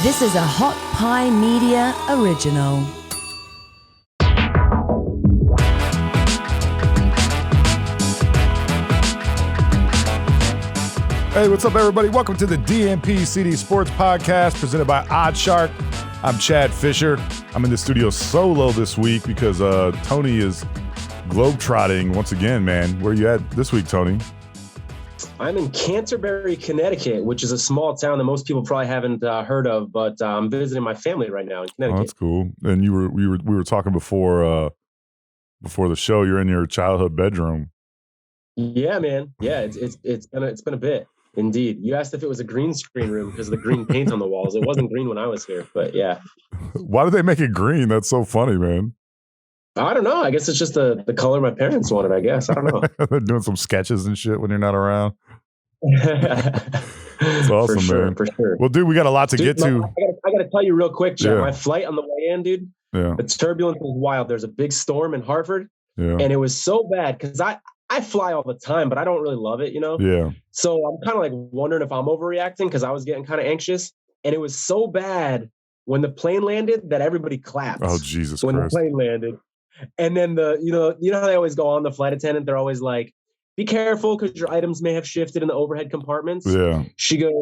This is a Hot Pie Media original. Hey, what's up, everybody? Welcome to the DNP-CD Sports Podcast presented by Oddshark. I'm Chad Fisher. I'm in the studio solo this week because Tony is globetrotting once again, man. Where you at this week, Tony? I'm in Canterbury, Connecticut, which is a small town that most people probably haven't heard of, but I'm visiting my family right now in Connecticut. Oh, that's cool. And we were talking before the show. You're in your childhood bedroom. Yeah, man. Yeah, it's been a bit. Indeed. You asked if it was a green screen room because of the green paint on the walls. It wasn't green when I was here, but yeah. Why did they make it green? That's so funny, man. I don't know. I guess it's just the color my parents wanted, I guess. I don't know. They're doing some sketches and shit when you're not around. It's awesome, for sure, man. For sure. Well, dude, we got a lot to get to. I got to tell you real quick, Jeff. Yeah. My flight on the way in, dude, the turbulence was wild. There's a big storm in Hartford, and it was so bad because I fly all the time, but I don't really love it, you know? Yeah. So I'm kind of like wondering if I'm overreacting because I was getting kind of anxious. And it was so bad when the plane landed that everybody clapped. Oh, Jesus when Christ. the plane landed. And then you know how they always go on, the flight attendant, they're always like, be careful because your items may have shifted in the overhead compartments. Yeah. She goes,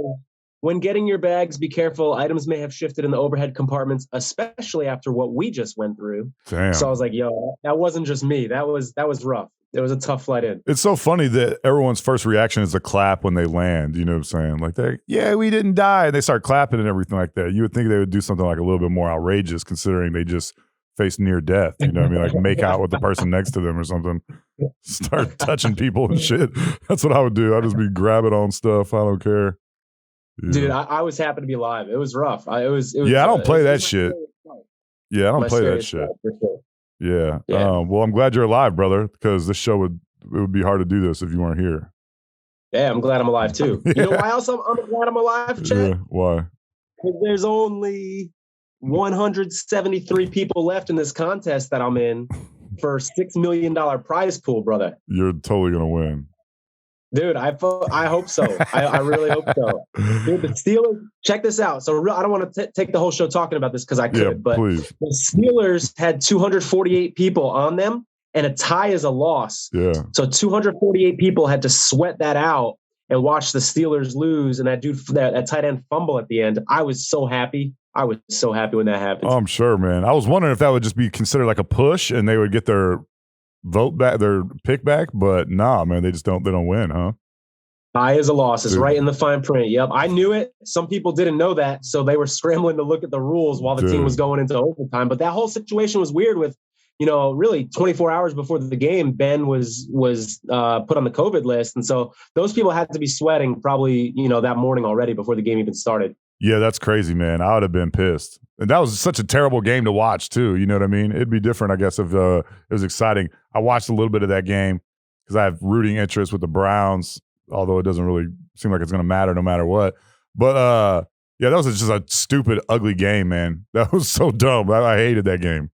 when getting your bags, be careful. Items may have shifted in the overhead compartments, especially after what we just went through. Damn. So I was like, yo, that wasn't just me. That was rough. It was a tough flight in. It's so funny that everyone's first reaction is to clap when they land. You know what I'm saying? Like, we didn't die. And they start clapping and everything like that. You would think they would do something like a little bit more outrageous considering they just faced near death. You know what I mean? Like make out with the person next to them or something. Start touching people and shit. That's what I would do. I'd just be grabbing on stuff. I don't care. Yeah. Dude, I was happy to be alive. It was rough. I don't play that shit. Yeah, I don't play that shit. Yeah. Well, I'm glad you're alive, brother, because this show it would be hard to do this if you weren't here. Yeah, I'm glad I'm alive too. Yeah. You know why else I'm glad I'm alive, Chad? Yeah, why? Because there's only 173 people left in this contest that I'm in for $6 million prize pool, brother. You're totally gonna win. Dude, I hope so. I really hope so. Dude, the Steelers, check this out. So I don't want to take the whole show talking about this because I could, but please. The Steelers had 248 people on them, and a tie is a loss. Yeah. So 248 people had to sweat that out and watch the Steelers lose, and that dude, that tight end fumble at the end. I was so happy. I was so happy when that happened. Oh, I'm sure, man. I was wondering if that would just be considered like a push and they would get their vote back, their pick back, but nah, man, they don't win, huh? Tie is a loss. It's right in the fine print. Yep. I knew it. Some people didn't know that, so they were scrambling to look at the rules while the team was going into overtime. But that whole situation was weird with, really 24 hours before the game, Ben was put on the COVID list. And so those people had to be sweating probably, that morning already before the game even started. Yeah, that's crazy, man. I would have been pissed. And that was such a terrible game to watch, too. You know what I mean? It'd be different, I guess, if it was exciting. I watched a little bit of that game because I have rooting interest with the Browns, although it doesn't really seem like it's going to matter no matter what. But, that was just a stupid, ugly game, man. That was so dumb. I hated that game.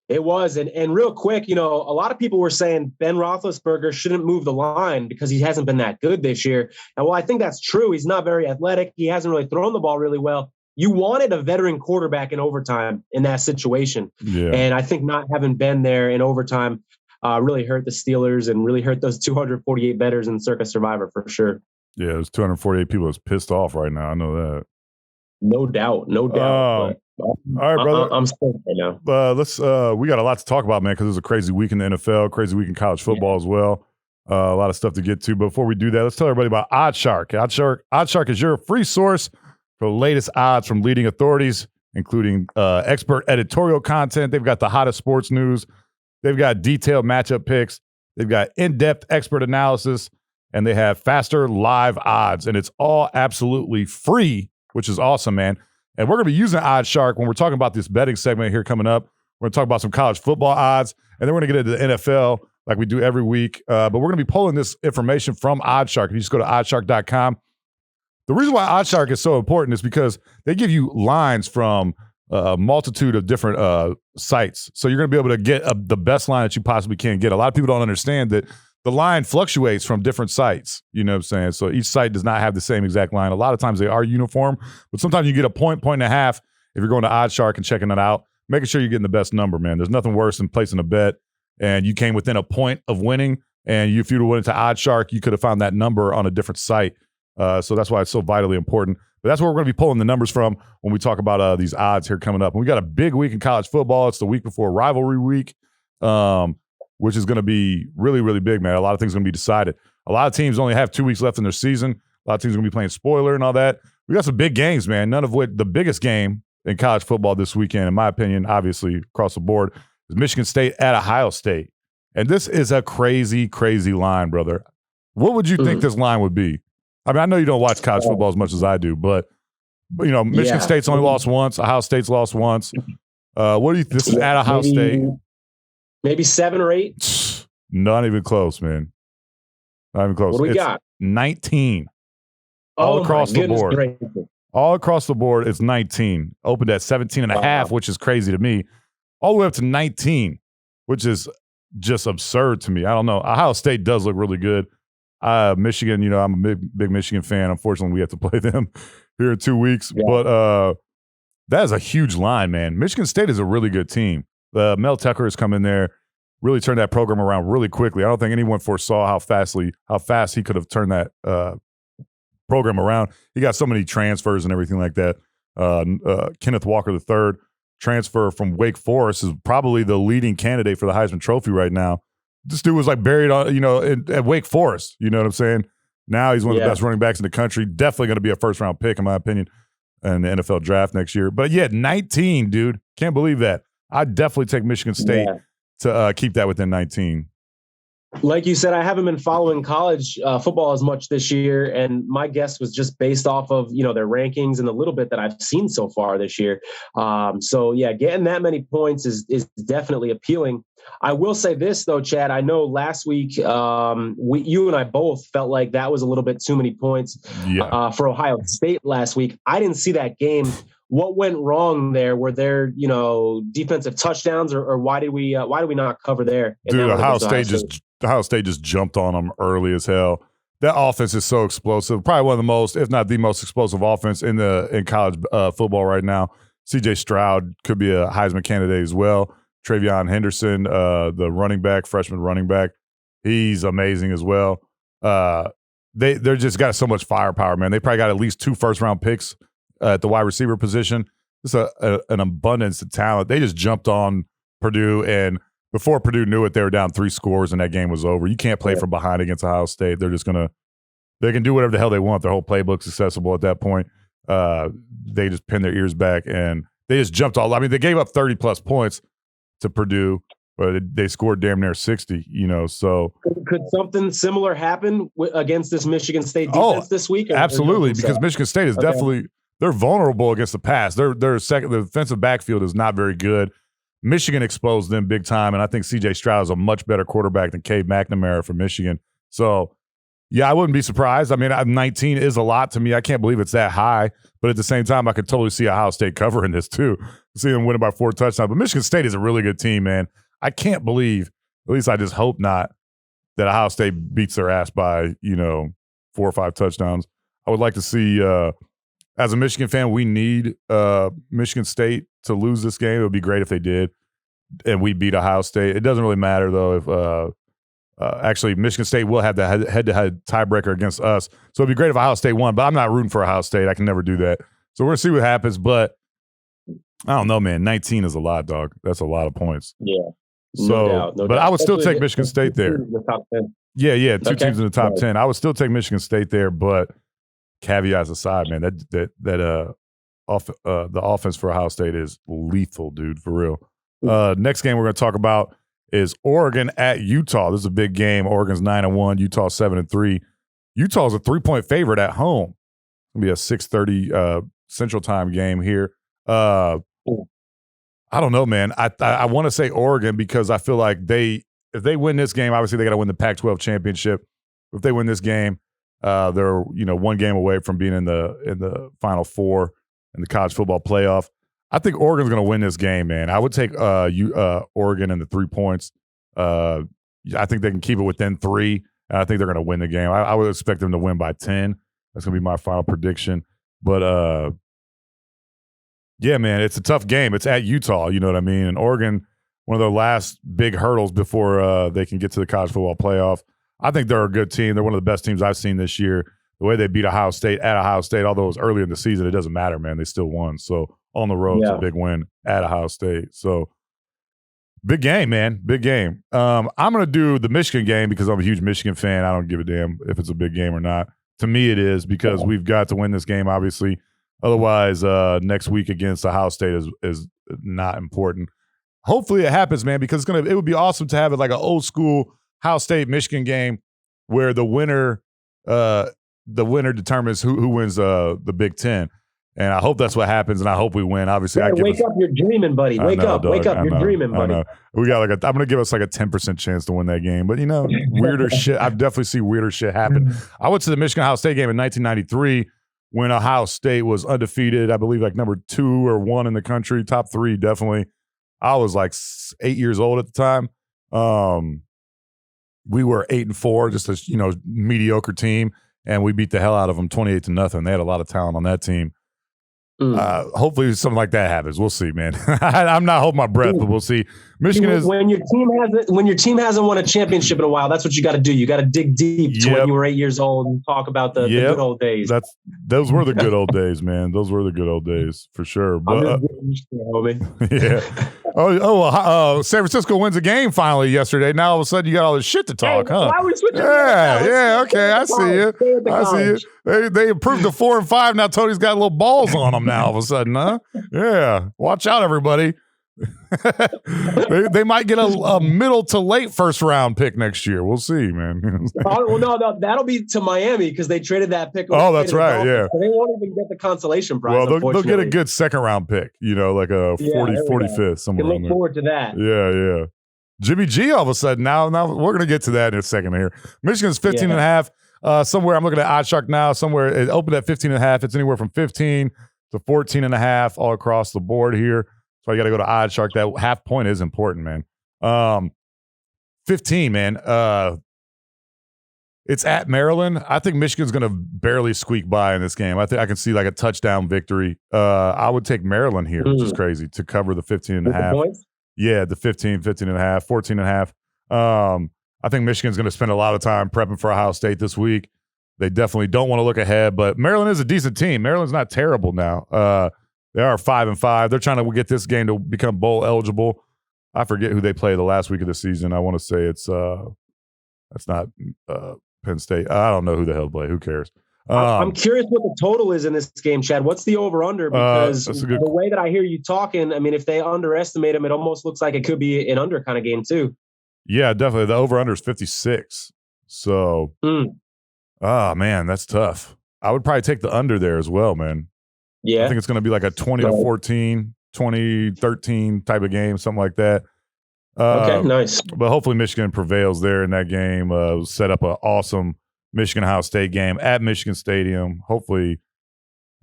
It was. And real quick, a lot of people were saying Ben Roethlisberger shouldn't move the line because he hasn't been that good this year. And while I think that's true, he's not very athletic. He hasn't really thrown the ball really well. You wanted a veteran quarterback in overtime in that situation. Yeah. And I think not having Ben there in overtime really hurt the Steelers and really hurt those 248 bettors in Circa Survivor for sure. Yeah, there's 248 people that's pissed off right now. I know that. No doubt. All right, brother. I'm stoked right now. We got a lot to talk about, man, because there's a crazy week in the NFL, crazy week in college football as well. A lot of stuff to get to. But before we do that, let's tell everybody about Oddshark. Oddshark is your free source for the latest odds from leading authorities, including expert editorial content. They've got the hottest sports news. They've got detailed matchup picks. They've got in-depth expert analysis, and they have faster live odds. And it's all absolutely free, which is awesome, man. And we're going to be using Oddshark when we're talking about this betting segment here coming up. We're going to talk about some college football odds, and then we're going to get into the NFL like we do every week. But we're going to be pulling this information from Oddshark. If you just go to oddshark.com. The reason why Oddshark is so important is because they give you lines from a multitude of different sites. So you're going to be able to get the best line that you possibly can get. A lot of people don't understand that the line fluctuates from different sites. You know what I'm saying? So each site does not have the same exact line. A lot of times they are uniform, but sometimes you get a point and a half if you're going to OddsShark and checking it out, making sure you're getting the best number, man. There's nothing worse than placing a bet and you came within a point of winning, and if you'd have went into OddsShark, you could have found that number on a different site. So that's why it's so vitally important. But that's where we're going to be pulling the numbers from when we talk about these odds here coming up. And we got a big week in college football. It's the week before rivalry week, which is going to be really, really big, man. A lot of things are going to be decided. A lot of teams only have 2 weeks left in their season. A lot of teams are going to be playing spoiler and all that. We got some big games, man. None of which the biggest game in college football this weekend, in my opinion, obviously across the board, is Michigan State at Ohio State. And this is a crazy, crazy line, brother. What would you think this line would be? I mean, I know you don't watch college football as much as I do, but you know, Michigan State's only lost once. Ohio State's lost once. What do you? This is at Ohio State. Maybe 7 or 8. Not even close, man. Not even close. What do we got? 19. All across the board. Gracious. All across the board, it's 19. Opened at 17 and a half, which is crazy to me. All the way up to 19, which is just absurd to me. I don't know. Ohio State does look really good. Michigan, you know, I'm a big Michigan fan. Unfortunately, we have to play them here in 2 weeks. Yeah. But that is a huge line, man. Michigan State is a really good team. Mel Tucker has come in there, really turned that program around really quickly. I don't think anyone foresaw how fast he could have turned that program around. He got so many transfers and everything like that. Kenneth Walker III, transfer from Wake Forest, is probably the leading candidate for the Heisman Trophy right now. This dude was like buried on, you know, at Wake Forest. You know what I'm saying? Now he's one of the best running backs in the country. Definitely going to be a first-round pick, in my opinion, in the NFL draft next year. But yeah, 19, dude. Can't believe that. I'd definitely take Michigan State to keep that within 19. Like you said, I haven't been following college football as much this year, and my guess was just based off of, you know, their rankings and the little bit that I've seen so far this year. So yeah, getting that many points is definitely appealing. I will say this though, Chad. I know last week you and I both felt like that was a little bit too many points for Ohio State last week. I didn't see that game. What went wrong there? Were there, you know, defensive touchdowns, or why did we not cover there? Dude, Ohio State just jumped on them early as hell. That offense is so explosive. Probably one of the most, if not the most explosive offense in college football right now. C.J. Stroud could be a Heisman candidate as well. Travion Henderson, the freshman running back, he's amazing as well. They're just got so much firepower, man. They probably got at least 2 first-round picks at the wide receiver position. Just an abundance of talent. They just jumped on Purdue, and before Purdue knew it, they were down 3 scores, and that game was over. You can't play from behind against Ohio State. They're just they can do whatever the hell they want. Their whole playbook's accessible at that point. They just pin their ears back, and they just jumped all. I mean, they gave up 30-plus points to Purdue, but they scored damn near 60, you know, so. Could something similar happen against this Michigan State defense this week? Absolutely, because Michigan State is definitely – they're vulnerable against the pass. The defensive backfield is not very good. Michigan exposed them big time, and I think C.J. Stroud is a much better quarterback than Cade McNamara for Michigan. So, yeah, I wouldn't be surprised. I mean, 19 is a lot to me. I can't believe it's that high, but at the same time, I could totally see Ohio State covering this too. See them winning by 4 touchdowns. But Michigan State is a really good team, man. I can't believe, at least I just hope not, that Ohio State beats their ass by, 4 or 5 touchdowns. I would like to see, as a Michigan fan, we need Michigan State to lose this game. It would be great if they did, and we beat Ohio State. It doesn't really matter, though, if actually Michigan State will have the head-to-head tiebreaker against us. So it would be great if Ohio State won, but I'm not rooting for Ohio State. I can never do that. So we're going to see what happens, but I don't know, man. 19 is a lot, dog. That's a lot of points. Yeah. No doubt. I would still take Michigan State there. The top 10. Yeah, 2 teams in the top 10. I would still take Michigan State there, but caveats aside, man, the offense for Ohio State is lethal, dude, for real. Next game we're going to talk about is Oregon at Utah. This is a big game. Oregon's 9-1, Utah 7-3. Utah's a 3-point favorite at home. It'll be a 6:30 Central Time game here. I don't know, man. I want to say Oregon because I feel like if they win this game, obviously they got to win the Pac-12 championship. If they win this game, they're 1 game away from being in the Final Four in the college football playoff. I think Oregon's going to win this game, man. I would take Oregon in the 3 points. I think they can keep it within 3, and I think they're going to win the game. I would expect them to win by 10. That's going to be my final prediction. But, yeah, man, it's a tough game. It's at Utah, you know what I mean? And Oregon, one of their last big hurdles before they can get to the college football playoff. I think they're a good team. They're one of the best teams I've seen this year. The way they beat Ohio State at Ohio State, although it was early in the season, it doesn't matter, man. They still won. So on the road, it's a big win at Ohio State. So big game, man. Big game. I'm going to do the Michigan game because I'm a huge Michigan fan. I don't give a damn if it's a big game or not. To me, it is because we've got to win this game, obviously. Otherwise, next week against Ohio State is not important. Hopefully it happens, man, because it would be awesome to have it like an old school Ohio State Michigan game where the winner determines who wins the Big Ten. And I hope that's what happens, and I hope we win. Obviously, wake up, you're dreaming, buddy. Wake up, you're dreaming, buddy. We got I'm gonna give us like a 10% chance to win that game. But weirder shit. I definitely see weirder shit happen. I went to the Michigan Ohio State game in 1993 when Ohio State was undefeated. I believe like number 2 or 1 in the country, top 3 definitely. I was like 8 years old at the time. We were 8-4, just a mediocre team, and we beat the hell out of them 28-0. They had a lot of talent on that team. Hopefully something like that happens. We'll see, man. I'm not holding my breath, but we'll see. Michigan is when your team hasn't won a championship in a while. That's what you got to do. You got to dig deep to when you were 8 years old and talk about the good old days. Those were the good old days, man. Those were the good old days for sure. But yeah. San Francisco wins a game finally yesterday. Now all of a sudden you got all this shit to talk, huh? Why are we switching? Yeah. Okay, I see you. They improved to 4-5. Now Tony's got little balls on them now. All of a sudden, huh? Yeah. Watch out, everybody. they might get a middle to late first round pick next year. We'll see, man. No, that'll be to Miami because they traded that pick. Oh, that's right. Yeah, so they won't even get the consolation prize. Well, they'll get a good second round pick. Like a 45th somewhere. You can look forward to that. Yeah. Jimmy G. All of a sudden now we're gonna get to that in a second here. Michigan's 15.5. Somewhere I'm looking at OddsShark now. Somewhere it opened at 15.5. It's anywhere from 15 to 14.5 all across the board here. So I got to go to OddsShark. That half point is important, man. 15, man. It's at Maryland. I think Michigan's going to barely squeak by in this game. I think I can see like a touchdown victory. I would take Maryland here, which is crazy, to cover the 15.5. Yeah, the 15.5, 14.5. I think Michigan's going to spend a lot of time prepping for Ohio State this week. They definitely don't want to look ahead, but Maryland is a decent team. Maryland's not terrible now. They are 5-5. They're trying to get this game to become bowl eligible. I forget who they play the last week of the season. I want to say it's that's not Penn State. I don't know who the hell play. Who cares? I'm curious what the total is in this game, Chad. What's the over/under? Because the way that I hear you talking, I mean, if they underestimate them, it almost looks like it could be an under kind of game too. Yeah, definitely. The over/under is 56. So, man, that's tough. I would probably take the under there as well, man. Yeah. I think it's going to be like a 20-14, 20-13 type of game, something like that. Okay, nice. But hopefully Michigan prevails there in that game. Set up an awesome Michigan-Ohio State game at Michigan Stadium. Hopefully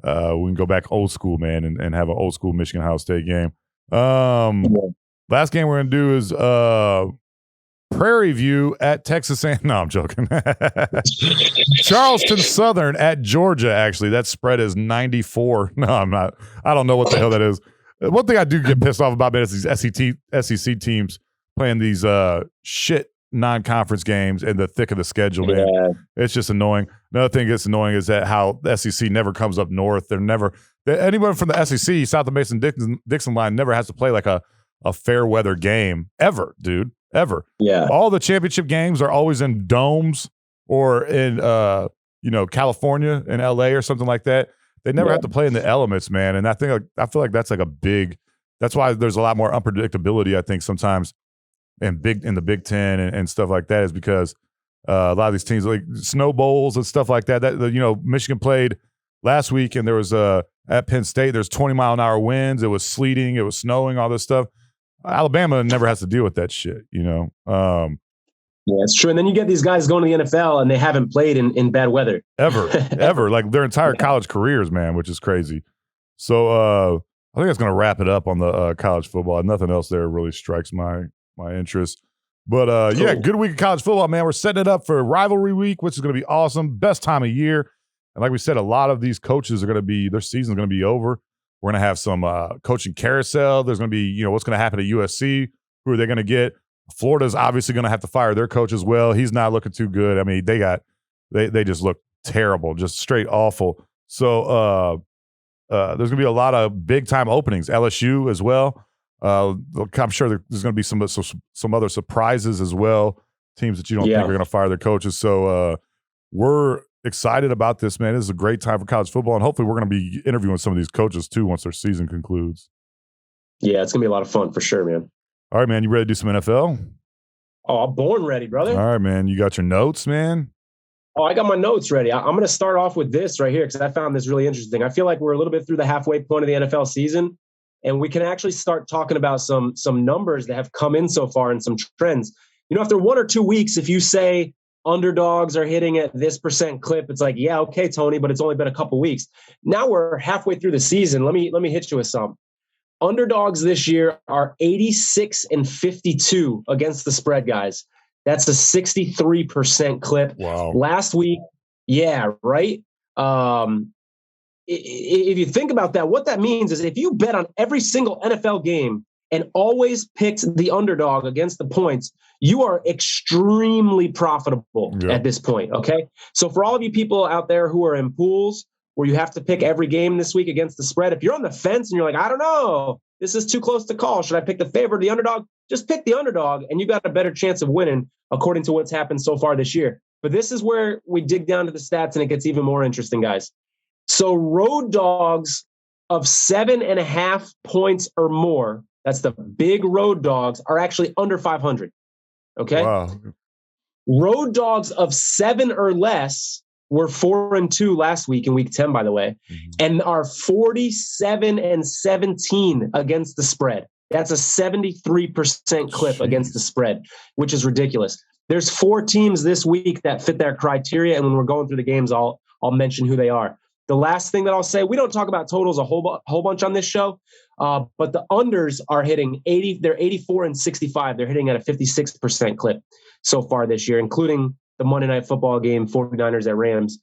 we can go back old school, man, and have an old school Michigan-Ohio State game. Last game we're going to do is Prairie View at Texas A&M. No, I'm joking. Charleston Southern at Georgia, actually. That spread is 94. No, I'm not. I don't know what the hell that is. One thing I do get pissed off about, man, is these SEC teams playing these shit non-conference games in the thick of the schedule, man. Yeah. It's just annoying. Another thing that's annoying is that how the SEC never comes up north. Anyone from the SEC, South of Mason-Dixon line, never has to play like a fair weather game ever, dude. Ever. Yeah. All the championship games are always in domes or in California, in LA or something like that. They never have to play in the elements, man. And I feel like that's like that's why there's a lot more unpredictability, I think, sometimes in the Big Ten and stuff like that, is because a lot of these teams like snow bowls and stuff like that. Michigan played last week and there was at Penn State, there's 20-mile-an-hour winds. It was sleeting, it was snowing, all this stuff. Alabama never has to deal with that shit, Yeah, it's true. And then you get these guys going to the NFL and they haven't played in bad weather. Ever. Like their entire college careers, man, which is crazy. So I think that's going to wrap it up on the college football. Nothing else there really strikes my interest. But yeah, good week of college football, man. We're setting it up for rivalry week, which is going to be awesome. Best time of year. And like we said, a lot of these coaches are going to be, their season's going to be over. We're going to have some coaching carousel. There's going to be, what's going to happen at USC? Who are they going to get? Florida's obviously going to have to fire their coach as well. He's not looking too good. I mean, they just look terrible, just straight awful. So there's going to be a lot of big time openings. LSU as well. I'm sure there's going to be some other surprises as well. Teams that you don't think are going to fire their coaches. So we're excited about this, man. This is a great time for college football, and hopefully we're going to be interviewing some of these coaches too once their season concludes. Yeah, it's going to be a lot of fun for sure, man. All right, man. You ready to do some NFL? Oh, I'm born ready, brother. All right, man. You got your notes, man? Oh, I got my notes ready. I'm going to start off with this right here because I found this really interesting. I feel like we're a little bit through the halfway point of the NFL season, and we can actually start talking about some numbers that have come in so far and some trends. After 1 or 2 weeks, if you say underdogs are hitting at this % clip, it's like, yeah, okay, Tony, but it's only been a couple weeks. Now we're halfway through the season. Let me hit you with some. Underdogs this year are 86-52 against the spread, guys. That's a 63% clip. Wow. Last week, yeah, right? If you think about that, what that means is if you bet on every single NFL game and always picked the underdog against the points, you are extremely profitable at this point, okay? So for all of you people out there who are in pools where you have to pick every game this week against the spread, if you're on the fence and you're like, I don't know, this is too close to call. Should I pick the favorite or the underdog? Just pick the underdog, and you got a better chance of winning according to what's happened so far this year. But this is where we dig down to the stats, and it gets even more interesting, guys. So road dogs of 7.5 points or more, that's the big road dogs, are actually under 500. Okay? Wow. Road dogs of 7 or less were 4-2 last week in week 10, by the way, and are 47-17 against the spread. That's a 73% clip against the spread, which is ridiculous. There's 4 teams this week that fit their criteria, and when we're going through the games, I'll mention who they are. The last thing that I'll say, we don't talk about totals a whole bunch on this show, but the unders are hitting 80. They're 84-65. They're hitting at a 56% clip so far this year, including the Monday Night Football game, 49ers at Rams,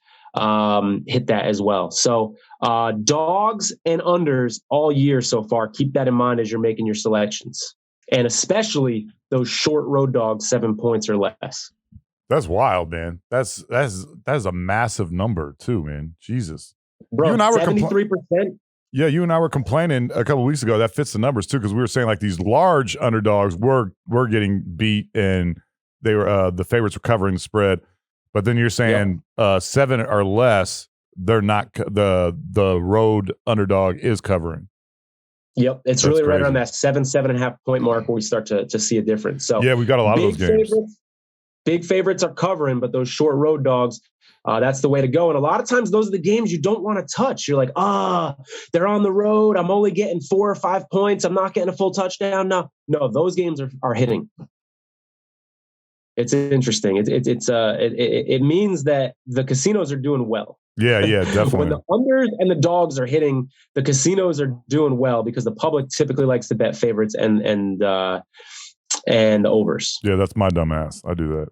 hit that as well. So dogs and unders all year so far. Keep that in mind as you're making your selections, and especially those short road dogs, 7 points or less. That's wild, man. That's a massive number too, man. Jesus, bro, you and I were 73%. Yeah, you and I were complaining a couple of weeks ago. That fits the numbers too, because we were saying like these large underdogs were getting beat, and they were the favorites were covering the spread. But then you're saying 7 or less, they're not. The road underdog is covering. Yep, it's really right around that 7.5 point mark where we start to see a difference. So yeah, we got a lot of those games. Big favorites are covering, but those short road dogs, that's the way to go. And a lot of times those are the games you don't want to touch. You're like, they're on the road. I'm only getting 4 or 5 points. I'm not getting a full touchdown. No, those games are hitting. It's interesting. It means that the casinos are doing well. Yeah, definitely. When the unders and the dogs are hitting, the casinos are doing well because the public typically likes to bet favorites and overs. Yeah, that's my dumb ass. I do that.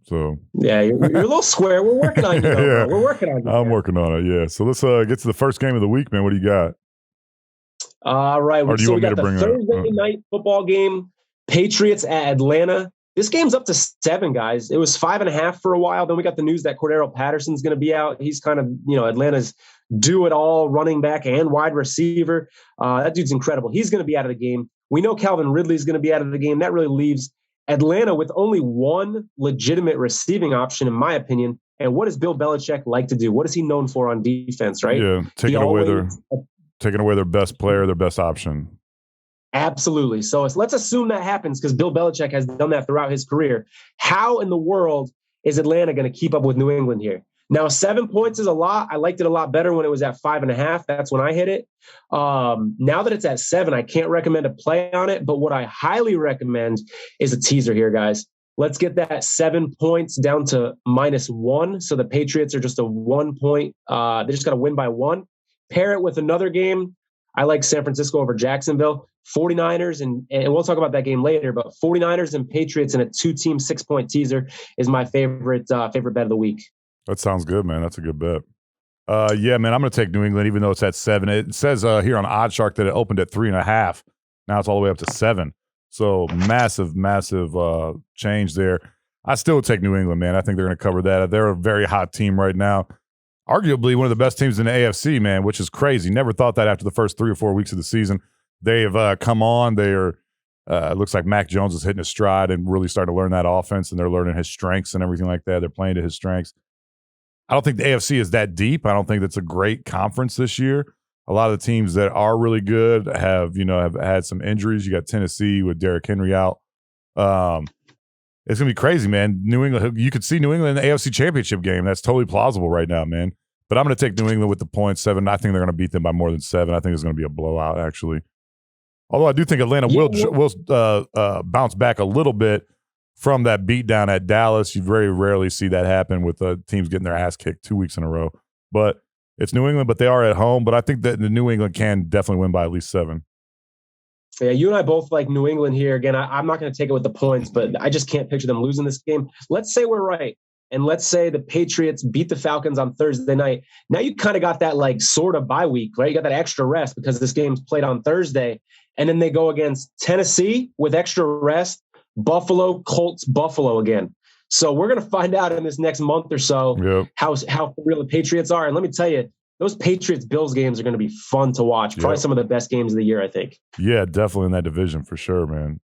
So yeah, you're a little square. We're working on you, though, bro. We're working on you. I'm working on it. Yeah. So let's get to the first game of the week, man. What do you got? All right. So we got the Thursday night football game, Patriots at Atlanta. This game's up to 7, guys. It was 5.5 for a while. Then we got the news that Cordero Patterson's going to be out. He's kind of, Atlanta's do-it-all running back and wide receiver. That dude's incredible. He's going to be out of the game. We know Calvin Ridley's going to be out of the game. That really leaves Atlanta with only one legitimate receiving option, in my opinion. And what does Bill Belichick like to do? What is he known for on defense, right? Yeah, taking away their best player, their best option. Absolutely. So let's assume that happens because Bill Belichick has done that throughout his career. How in the world is Atlanta going to keep up with New England here? Now, 7 points is a lot. I liked it a lot better when it was at 5.5. That's when I hit it. Now that it's at 7, I can't recommend a play on it. But what I highly recommend is a teaser here, guys. Let's get that 7 points down to -1. So the Patriots are just a 1 point. They just got to win by 1. Pair it with another game. I like San Francisco over Jacksonville. 49ers, and we'll talk about that game later, but 49ers and Patriots in a 2-team 6-point teaser is my favorite bet of the week. That sounds good, man. That's a good bet. Yeah, man, I'm going to take New England, even though it's at 7. It says here on OddsShark that it opened at 3.5. Now it's all the way up to 7. So massive change there. I still would take New England, man. I think they're going to cover that. They're a very hot team right now. Arguably one of the best teams in the AFC, man, which is crazy. Never thought that after the first 3 or 4 weeks of the season. They have come on. They are. It looks like Mac Jones is hitting his stride and really starting to learn that offense, and they're learning his strengths and everything like that. They're playing to his strengths. I don't think the AFC is that deep. I don't think that's a great conference this year. A lot of the teams that are really good have had some injuries. You got Tennessee with Derrick Henry out. It's going to be crazy, man. New England, you could see New England in the AFC Championship game. That's totally plausible right now, man. But I'm going to take New England with the 0.7. I think they're going to beat them by more than 7. I think it's going to be a blowout, actually. Although I do think Atlanta will bounce back a little bit from that beatdown at Dallas. You very rarely see that happen with teams getting their ass kicked 2 weeks in a row. But it's New England, but they are at home. But I think that the New England can definitely win by at least 7. Yeah, you and I both like New England here. Again, I'm not going to take it with the points, but I just can't picture them losing this game. Let's say we're right. And let's say the Patriots beat the Falcons on Thursday night. Now you kind of got that like sort of bye week, right? You got that extra rest because this game's played on Thursday. And then they go against Tennessee with extra rest, Buffalo, Colts, Buffalo again. So we're going to find out in this next month or so how real the Patriots are. And let me tell you, those Patriots-Bills games are going to be fun to watch. Probably some of the best games of the year, I think. Yeah, definitely in that division for sure, man.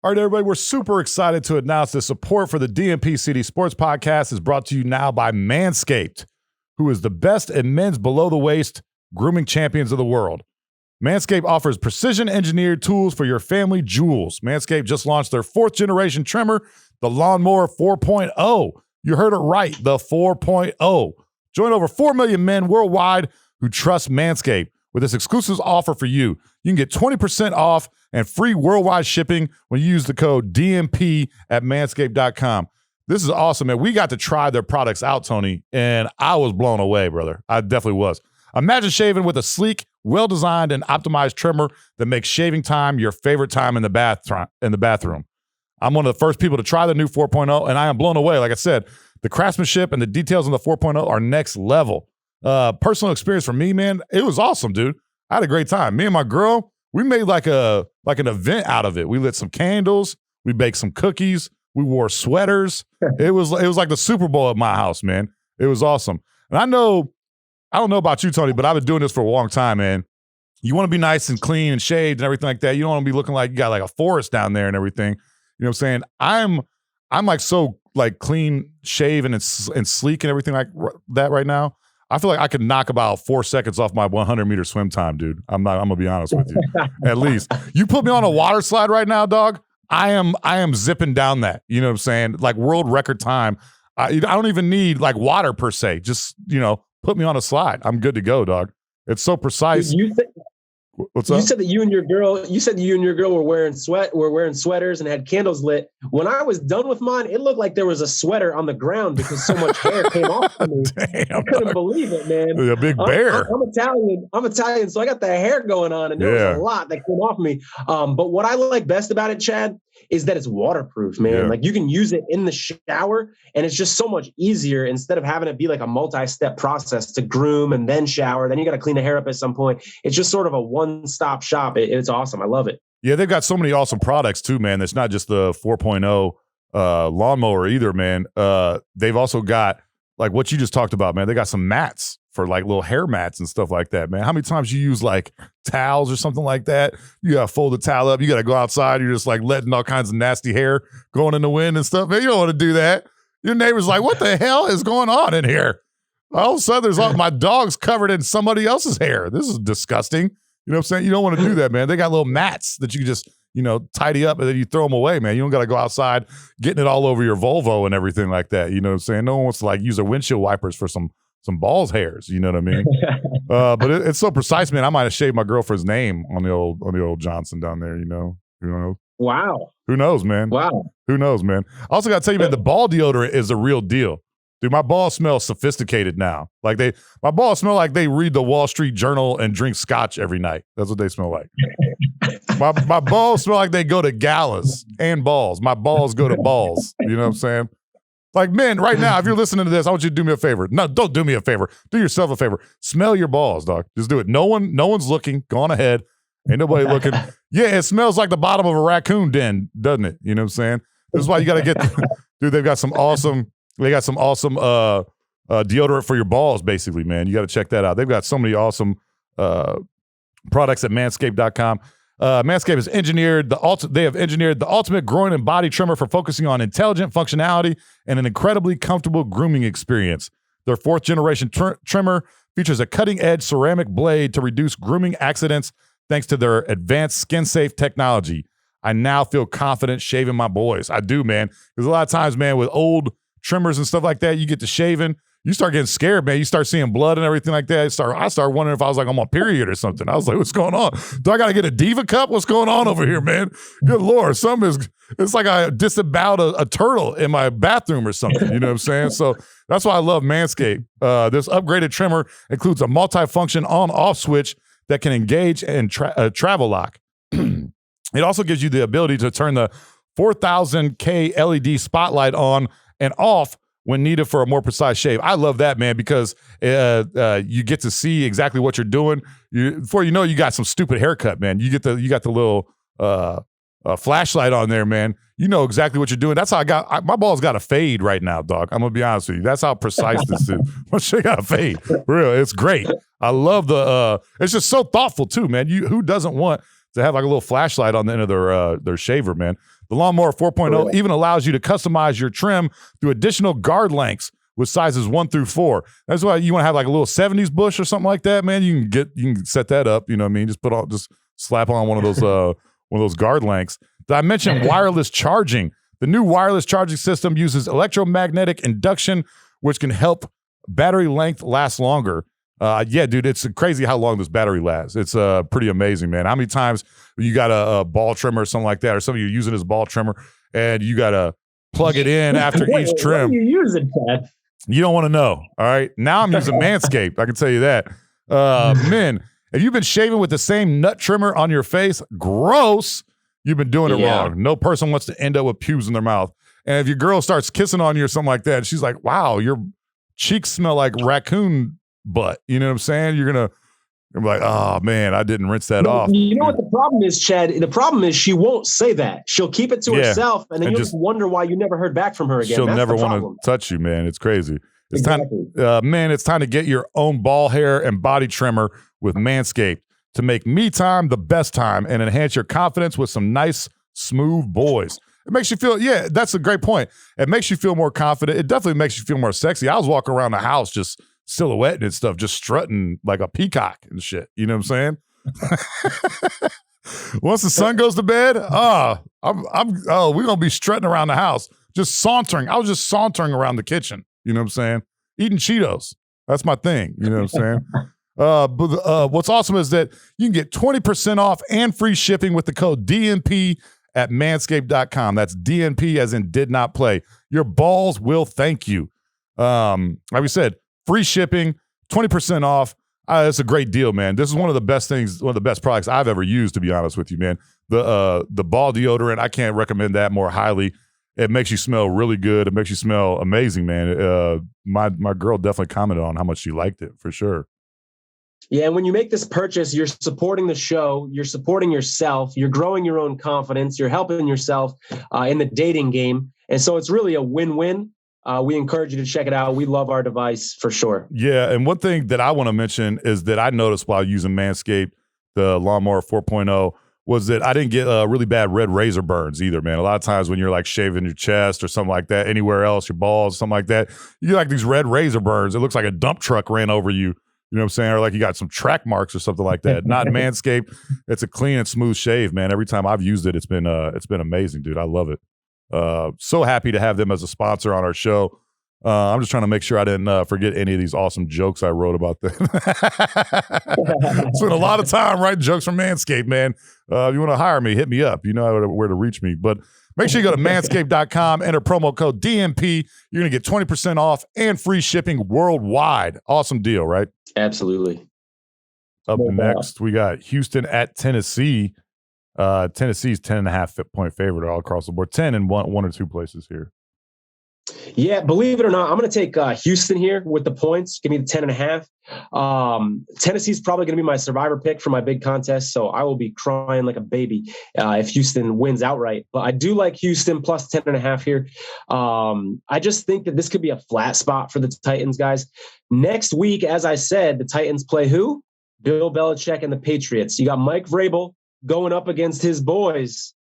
All right, everybody, we're super excited to announce that support for the DNP-CD Sports Podcast is brought to you now by Manscaped, who is the best in men's below-the-waist grooming champions of the world. Manscaped offers precision-engineered tools for your family jewels. Manscaped just launched their 4th-generation trimmer, the Lawnmower 4.0. You heard it right, the 4.0. Join over 4 million men worldwide who trust Manscaped with this exclusive offer for you. You can get 20% off and free worldwide shipping when you use the code DNP at manscaped.com. This is awesome, man. We got to try their products out, Tony, and I was blown away, brother. I definitely was. Imagine shaving with a sleek, well-designed, and optimized trimmer that makes shaving time your favorite time in the bathroom. I'm one of the first people to try the new 4.0, and I am blown away. Like I said, the craftsmanship and the details on the 4.0 are next level. Personal experience for me, man, it was awesome, dude. I had a great time. Me and my girl, we made like an event out of it. We lit some candles. We baked some cookies. We wore sweaters. It was like the Super Bowl at my house, man. It was awesome. And I don't know about you, Tony, but I've been doing this for a long time, man. You want to be nice and clean and shaved and everything like that. You don't want to be looking like you got like a forest down there and everything. You know what I'm saying? I'm like so like clean shaven and sleek and everything like that right now. I feel like I could knock about 4 seconds off my 100-meter swim time, dude. I'm gonna be honest with you. At least you put me on a water slide right now, dog. I am zipping down that. You know what I'm saying? Like world record time. I don't even need like water per se. Just put me on a slide. I'm good to go, dog. It's so precise. What's up? You said that you and your girl were wearing sweaters and had candles lit. When I was done with mine, it looked like there was a sweater on the ground because so much hair came off of me. Damn, I couldn't believe it, man. A big bear. I'm Italian, so I got the hair going on, and there was a lot that came off me. But what I like best about it, Chad, is that it's waterproof, man. Yeah. Like you can use it in the shower, and it's just so much easier instead of having it be like a multi-step process to groom and then shower. Then you got to clean the hair up at some point. It's just sort of a one-stop shop. It's awesome. I love it. Yeah, they've got so many awesome products too, man. It's not just the 4.0 lawnmower either, man. They've also got like what you just talked about, man. They got some mats for like little hair mats and stuff like that, man. How many times you use like towels or something like that? You got to fold the towel up. You got to go outside. You're just like letting all kinds of nasty hair going in the wind and stuff. Man, you don't want to do that. Your neighbor's like, what the hell is going on in here? All of a sudden, my dog's covered in somebody else's hair. This is disgusting. You know what I'm saying? You don't want to do that, man. They got little mats that you can just, tidy up and then you throw them away, man. You don't got to go outside getting it all over your Volvo and everything like that. You know what I'm saying? No one wants to like use their windshield wipers for some balls hairs. You know what I mean? But it's so precise, man. I might have shaved my girlfriend's name on the old Johnson down there. Wow. Who knows, man? Wow. Who knows, man? I also got to tell you, man, the ball deodorant is a real deal. Dude, my balls smell sophisticated now. My balls smell like they read the Wall Street Journal and drink scotch every night. That's what they smell like. My balls smell like they go to galas and balls. My balls go to balls. You know what I'm saying? Like, men, right now, if you're listening to this, I want you to do me a favor. No, don't do me a favor. Do yourself a favor. Smell your balls, dog. Just do it. No one's looking. Go on ahead. Ain't nobody looking. Yeah, it smells like the bottom of a raccoon den, doesn't it? You know what I'm saying? This is why you got to get, dude, they got some awesome deodorant for your balls, basically, man. You got to check that out. They've got so many awesome products at manscaped.com. Manscaped has engineered the ultimate groin and body trimmer for focusing on intelligent functionality and an incredibly comfortable grooming experience. Their 4th generation trimmer features a cutting-edge ceramic blade to reduce grooming accidents thanks to their advanced skin-safe technology. I now feel confident shaving my boys. I do, man. Because a lot of times, man, with old trimmers and stuff like that, you get to shaving, you start getting scared, man. You start seeing blood and everything like that. I start wondering if I was like on my period or something. I was like, what's going on? Do I got to get a Diva cup? What's going on over here, man? Good Lord. It's like I disemboweled a turtle in my bathroom or something. You know what I'm saying? So that's why I love Manscaped. This upgraded trimmer includes a multi-function on-off switch that can engage and travel lock. It also gives you the ability to turn the 4000K LED spotlight on and off when needed for a more precise shave. I love that, man, because you get to see exactly what you're doing. Before you know, you got some stupid haircut, man. You got the little flashlight on there, man. You know exactly what you're doing. That's how my balls got a fade right now, dog. I'm gonna be honest with you. That's how precise this is. My shit got a fade. For real, it's great. I love it's just so thoughtful too, man. Who doesn't want to have like a little flashlight on the end of their shaver, man? The Lawnmower 4.0 even allows you to customize your trim through additional guard lengths with sizes 1 through 4. That's why you want to have like a little 70s bush or something like that, man. You can set that up. You know what I mean? Just slap on one of those guard lengths. Did I mention wireless charging? The new wireless charging system uses electromagnetic induction, which can help battery length last longer. Yeah, dude, it's crazy how long this battery lasts. It's pretty amazing, man. How many times you got a ball trimmer or something like that, or some of you using this ball trimmer, and you got to plug it in after each trim. What are you using, Chad? You don't want to know, all right? Now I'm using Manscaped. I can tell you that. Men, if you've been shaving with the same nut trimmer on your face, gross, you've been doing it wrong. No person wants to end up with pubes in their mouth. And if your girl starts kissing on you or something like that, she's like, wow, your cheeks smell like raccoon butt. You know what I'm saying? You're be like, oh man, I didn't rinse that off. You know what the problem is, Chad? The problem is she won't say that. She'll keep it to herself, and then you'll just wonder why you never heard back from her again. She'll never want to touch you, man. It's crazy. It's time, man. It's time to get your own ball hair and body trimmer with Manscaped to make me time the best time and enhance your confidence with some nice, smooth boys. It makes you feel, yeah, that's a great point. It makes you feel more confident. It definitely makes you feel more sexy. I was walking around the house just silhouetting and stuff, just strutting like a peacock and shit. You know what I'm saying? Once the sun goes to bed, we're gonna be strutting around the house, just sauntering. I was just sauntering around the kitchen. You know what I'm saying? Eating Cheetos. That's my thing. You know what I'm saying? But what's awesome is that you can get 20% off and free shipping with the code DNP at manscaped.com. That's DNP as in did not play. Your balls will thank you. Like we said, free shipping, 20% off. It's a great deal, man. This is one of the best things, one of the best products I've ever used, to be honest with you, man. The ball deodorant, I can't recommend that more highly. It makes you smell really good. It makes you smell amazing, man. My girl definitely commented on how much she liked it, for sure. Yeah, and when you make this purchase, you're supporting the show, you're supporting yourself, you're growing your own confidence, you're helping yourself in the dating game. And so it's really a win-win. We encourage you to check it out. We love our device for sure. Yeah, and one thing that I want to mention is that I noticed while using Manscaped, the Lawnmower 4.0, was that I didn't get really bad red razor burns either, man. A lot of times when you're like shaving your chest or something like that, anywhere else, your balls, something like that, you get like these red razor burns. It looks like a dump truck ran over you. You know what I'm saying? Or like you got some track marks or something like that. Not Manscaped. It's a clean and smooth shave, man. Every time I've used it, it's been amazing, dude. I love it. So happy to have them as a sponsor on our show. I'm just trying to make sure I didn't forget any of these awesome jokes I wrote about them. Spent a lot of time writing jokes from Manscaped, man. If you want to hire me, hit me up. You know where to reach me. But Make sure you go to manscaped.com, enter promo code DNP. You're going to get 20% off and free shipping worldwide. Awesome deal, right? Absolutely. Up next, we got Houston at Tennessee. Tennessee's 10.5-point favorite all across the board. 10 in one or two places here. Yeah, believe it or not, I'm going to take Houston here with the points. Give me the 10.5. Tennessee's probably going to be my survivor pick for my big contest, so I will be crying like a baby if Houston wins outright. But I do like Houston plus 10.5 here. I just think that this could be a flat spot for the Titans, guys. Next week, as I said, the Titans play who? Bill Belichick and the Patriots. You got Mike Vrabel going up against his boys,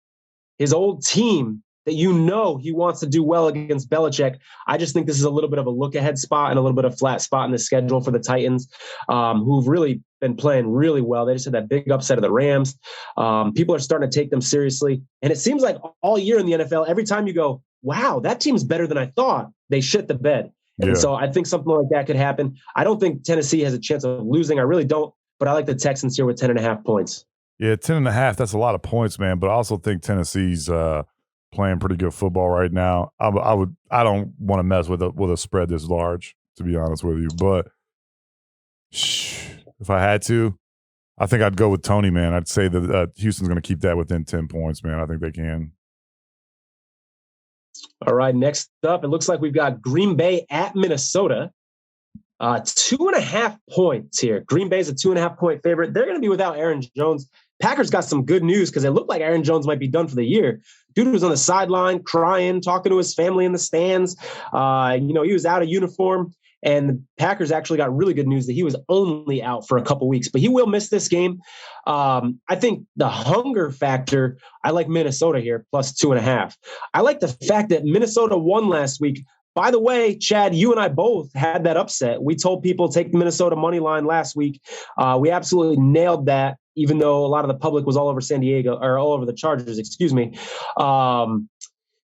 his old team, that he wants to do well against Belichick. I just think this is a little bit of a look-ahead spot and a little bit of flat spot in the schedule for the Titans, who've really been playing really well. They just had that big upset of the Rams. People are starting to take them seriously. And it seems like all year in the NFL, every time you go, wow, that team's better than I thought, they shit the bed. And so I think something like that could happen. I don't think Tennessee has a chance of losing. I really don't. But I like the Texans here with 10.5 points. Yeah, 10.5. That's a lot of points, man. But I also think Tennessee's playing pretty good football right now. I don't want to mess with a spread this large, to be honest with you. But if I had to, I think I'd go with Tony, man. I'd say that Houston's going to keep that within 10 points, man. I think they can. All right, next up, it looks like we've got Green Bay at Minnesota. 2.5 points here. Green Bay's a 2.5-point favorite. They're going to be without Aaron Jones. Packers got some good news because it looked like Aaron Jones might be done for the year. Dude was on the sideline crying, talking to his family in the stands. He was out of uniform. And the Packers actually got really good news that he was only out for a couple weeks, but he will miss this game. I think the hunger factor, I like Minnesota here, plus 2.5. I like the fact that Minnesota won last week. By the way, Chad, you and I both had that upset. We told people take the Minnesota money line last week. We absolutely nailed that, even though a lot of the public was all over San Diego, or all over the Chargers, excuse me.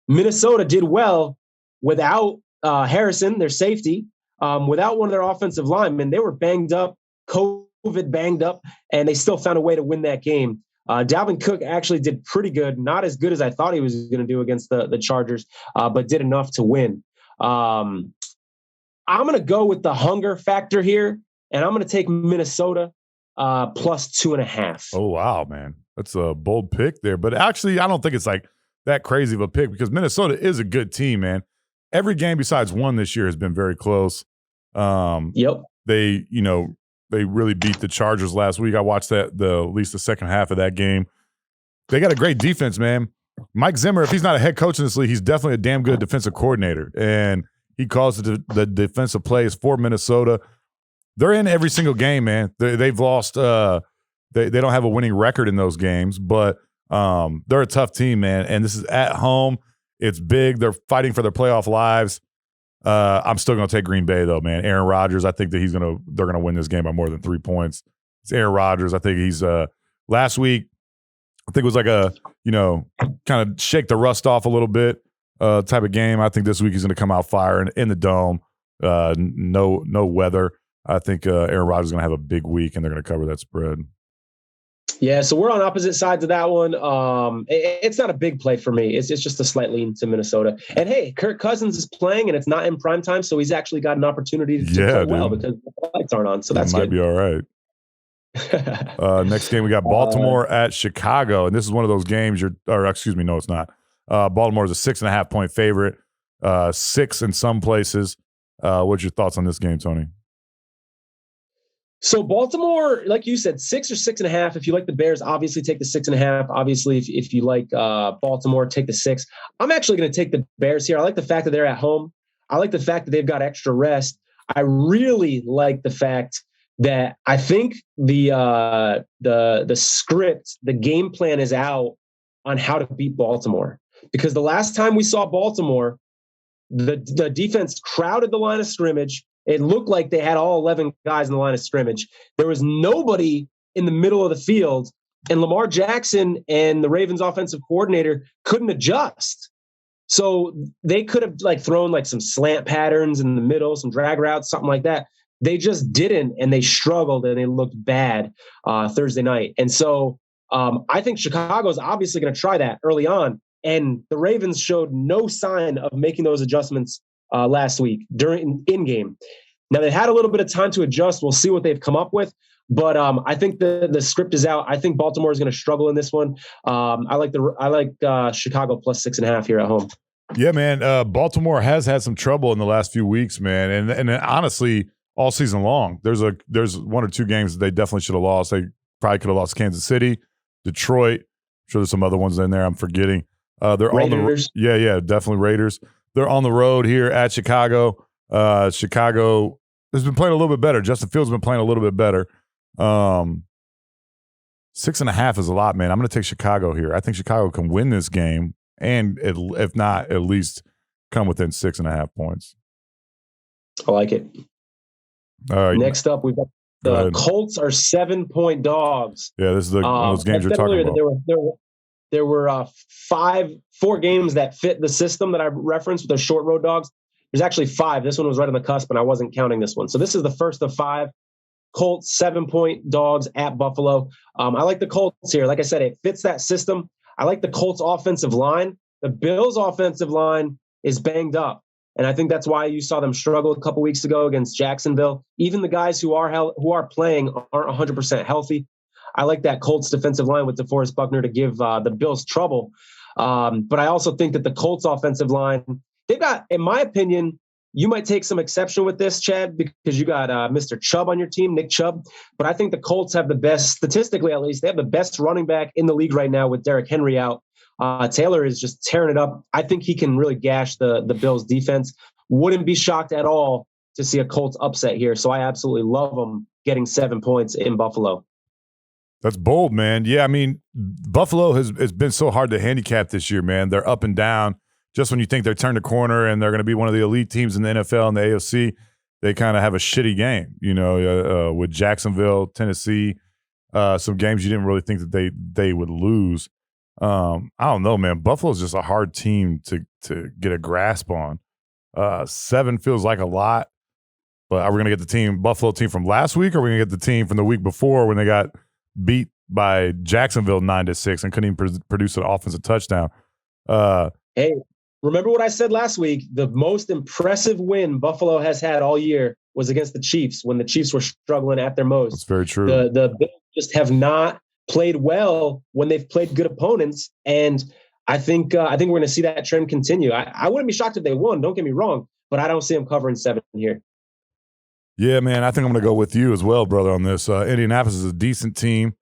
Minnesota did well without Harrison, their safety, without one of their offensive linemen. They were banged up, COVID banged up, and they still found a way to win that game. Dalvin Cook actually did pretty good, not as good as I thought he was going to do against the Chargers, but did enough to win. I'm going to go with the hunger factor here, and I'm going to take Minnesota plus 2.5. Oh, wow, man. That's a bold pick there. But actually, I don't think it's like that crazy of a pick because Minnesota is a good team, man. Every game besides one this year has been very close. Yep. They really beat the Chargers last week. I watched at least the second half of that game. They got a great defense, man. Mike Zimmer, if he's not a head coach in this league, he's definitely a damn good defensive coordinator. And he calls the defensive plays for Minnesota. They're in every single game, man. They've lost. They don't have a winning record in those games, but they're a tough team, man. And this is at home. It's big. They're fighting for their playoff lives. I'm still going to take Green Bay, though, man. Aaron Rodgers, I think that they're going to win this game by more than 3 points. It's Aaron Rodgers. I think he's last week, I think it was like a, kind of shake the rust off a little bit type of game. I think this week he's going to come out firing in the dome. No weather. I think Aaron Rodgers is going to have a big week, and they're going to cover that spread. Yeah, so we're on opposite sides of that one. It's not a big play for me. It's just a slight lean to Minnesota. And hey, Kirk Cousins is playing, and it's not in prime time, so he's actually got an opportunity to play well because the lights aren't on. So that's good. Might be all right. Next game, we got Baltimore at Chicago, and this is one of those games no, it's not. Baltimore is a 6.5-point favorite, 6 in some places. What's your thoughts on this game, Tony? So Baltimore, like you said, 6 or 6.5. If you like the Bears, obviously take the 6.5. Obviously, if you like Baltimore, take the 6. I'm actually going to take the Bears here. I like the fact that they're at home. I like the fact that they've got extra rest. I really like the fact that I think the script, the game plan is out on how to beat Baltimore. Because the last time we saw Baltimore, the defense crowded the line of scrimmage. It looked like they had all 11 guys in the line of scrimmage. There was nobody in the middle of the field, and Lamar Jackson and the Ravens offensive coordinator couldn't adjust. So they could have thrown some slant patterns in the middle, some drag routes, something like that. They just didn't, and they struggled, and they looked bad Thursday night. And so I think Chicago is obviously going to try that early on. And the Ravens showed no sign of making those adjustments last week during in-game. Now, they had a little bit of time to adjust. We'll see what they've come up with. But I think the script is out. I think Baltimore is going to struggle in this one. I like Chicago plus 6.5 here at home. Yeah, man. Baltimore has had some trouble in the last few weeks, man, and honestly, all season long. There's one or two games that they definitely should have lost. They probably could have lost Kansas City, Detroit. I'm sure there's some other ones in there I'm forgetting. They're Raiders. on the yeah, definitely Raiders. They're on the road here at Chicago. Chicago has been playing a little bit better. Justin Fields has been playing a little bit better. 6.5 is a lot, man. I'm going to take Chicago here. I think Chicago can win this game, and if not, at least come within 6.5 points. I like it. All right. Next up, we've got the Colts are 7-point dogs. Yeah, this is those games you're talking about. There were 4 games that fit the system that I referenced with those short road dogs. There's actually 5. This one was right on the cusp, and I wasn't counting this one. So this is the first of 5. Colts 7-point dogs at Buffalo. I like the Colts here. Like I said, it fits that system. I like the Colts offensive line. The Bills offensive line is banged up. And I think that's why you saw them struggle a couple weeks ago against Jacksonville. Even the guys who are playing aren't 100% healthy. I like that Colts defensive line with DeForest Buckner to give the Bills trouble. But I also think that the Colts offensive line, they've got, in my opinion, you might take some exception with this, Chad, because you got Mr. Chubb on your team, Nick Chubb. But I think the Colts have the best, statistically at least, they have the best running back in the league right now with Derrick Henry out. Taylor is just tearing it up. I think he can really gash the Bills defense. Wouldn't be shocked at all to see a Colts upset here. So I absolutely love them getting 7 points in Buffalo. That's bold, man. Yeah, I mean, Buffalo has been so hard to handicap this year, man. They're up and down. Just when you think they're turned a corner and they're going to be one of the elite teams in the NFL and the AFC, they kind of have a shitty game, with Jacksonville, Tennessee, some games you didn't really think that they would lose. I don't know, man. Buffalo's just a hard team to get a grasp on. 7 feels like a lot, but are we going to get the Buffalo team from last week, or are we going to get the team from the week before when they got beat by Jacksonville 9-6 and couldn't even produce an offensive touchdown? Hey, remember what I said last week? The most impressive win Buffalo has had all year was against the Chiefs when the Chiefs were struggling at their most. That's very true. The Bills just have not played well when they've played good opponents, and I think we're going to see that trend continue. I wouldn't be shocked if they won. Don't get me wrong, but I don't see them covering 7 here. Yeah, man, I think I'm going to go with you as well, brother, on this. Indianapolis is a decent team.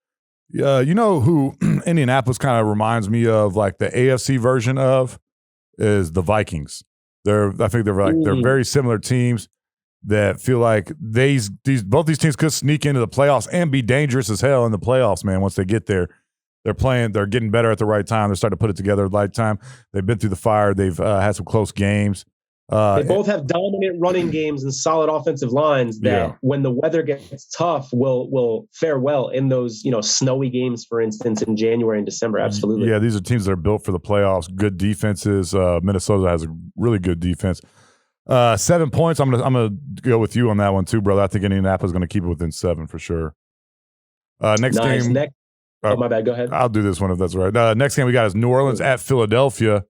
You know who Indianapolis kind of reminds me of, like the AFC version of, is the Vikings. I think they're very similar teams that feel like both these teams could sneak into the playoffs and be dangerous as hell in the playoffs, man. Once they get there, they're getting better at the right time. They're starting to put it together at the right time. They've been through the fire. They've had some close games. They both have dominant running games and solid offensive lines that when the weather gets tough will fare well in those, snowy games, for instance, in January and December. Absolutely. Yeah, these are teams that are built for the playoffs. Good defenses. Minnesota has a really good defense. 7 points. I'm gonna go with you on that one too, brother. I think Indianapolis is gonna keep it within 7 for sure. Next game. My bad. Go ahead. I'll do this one if that's all right. Next game we got is New Orleans at Philadelphia.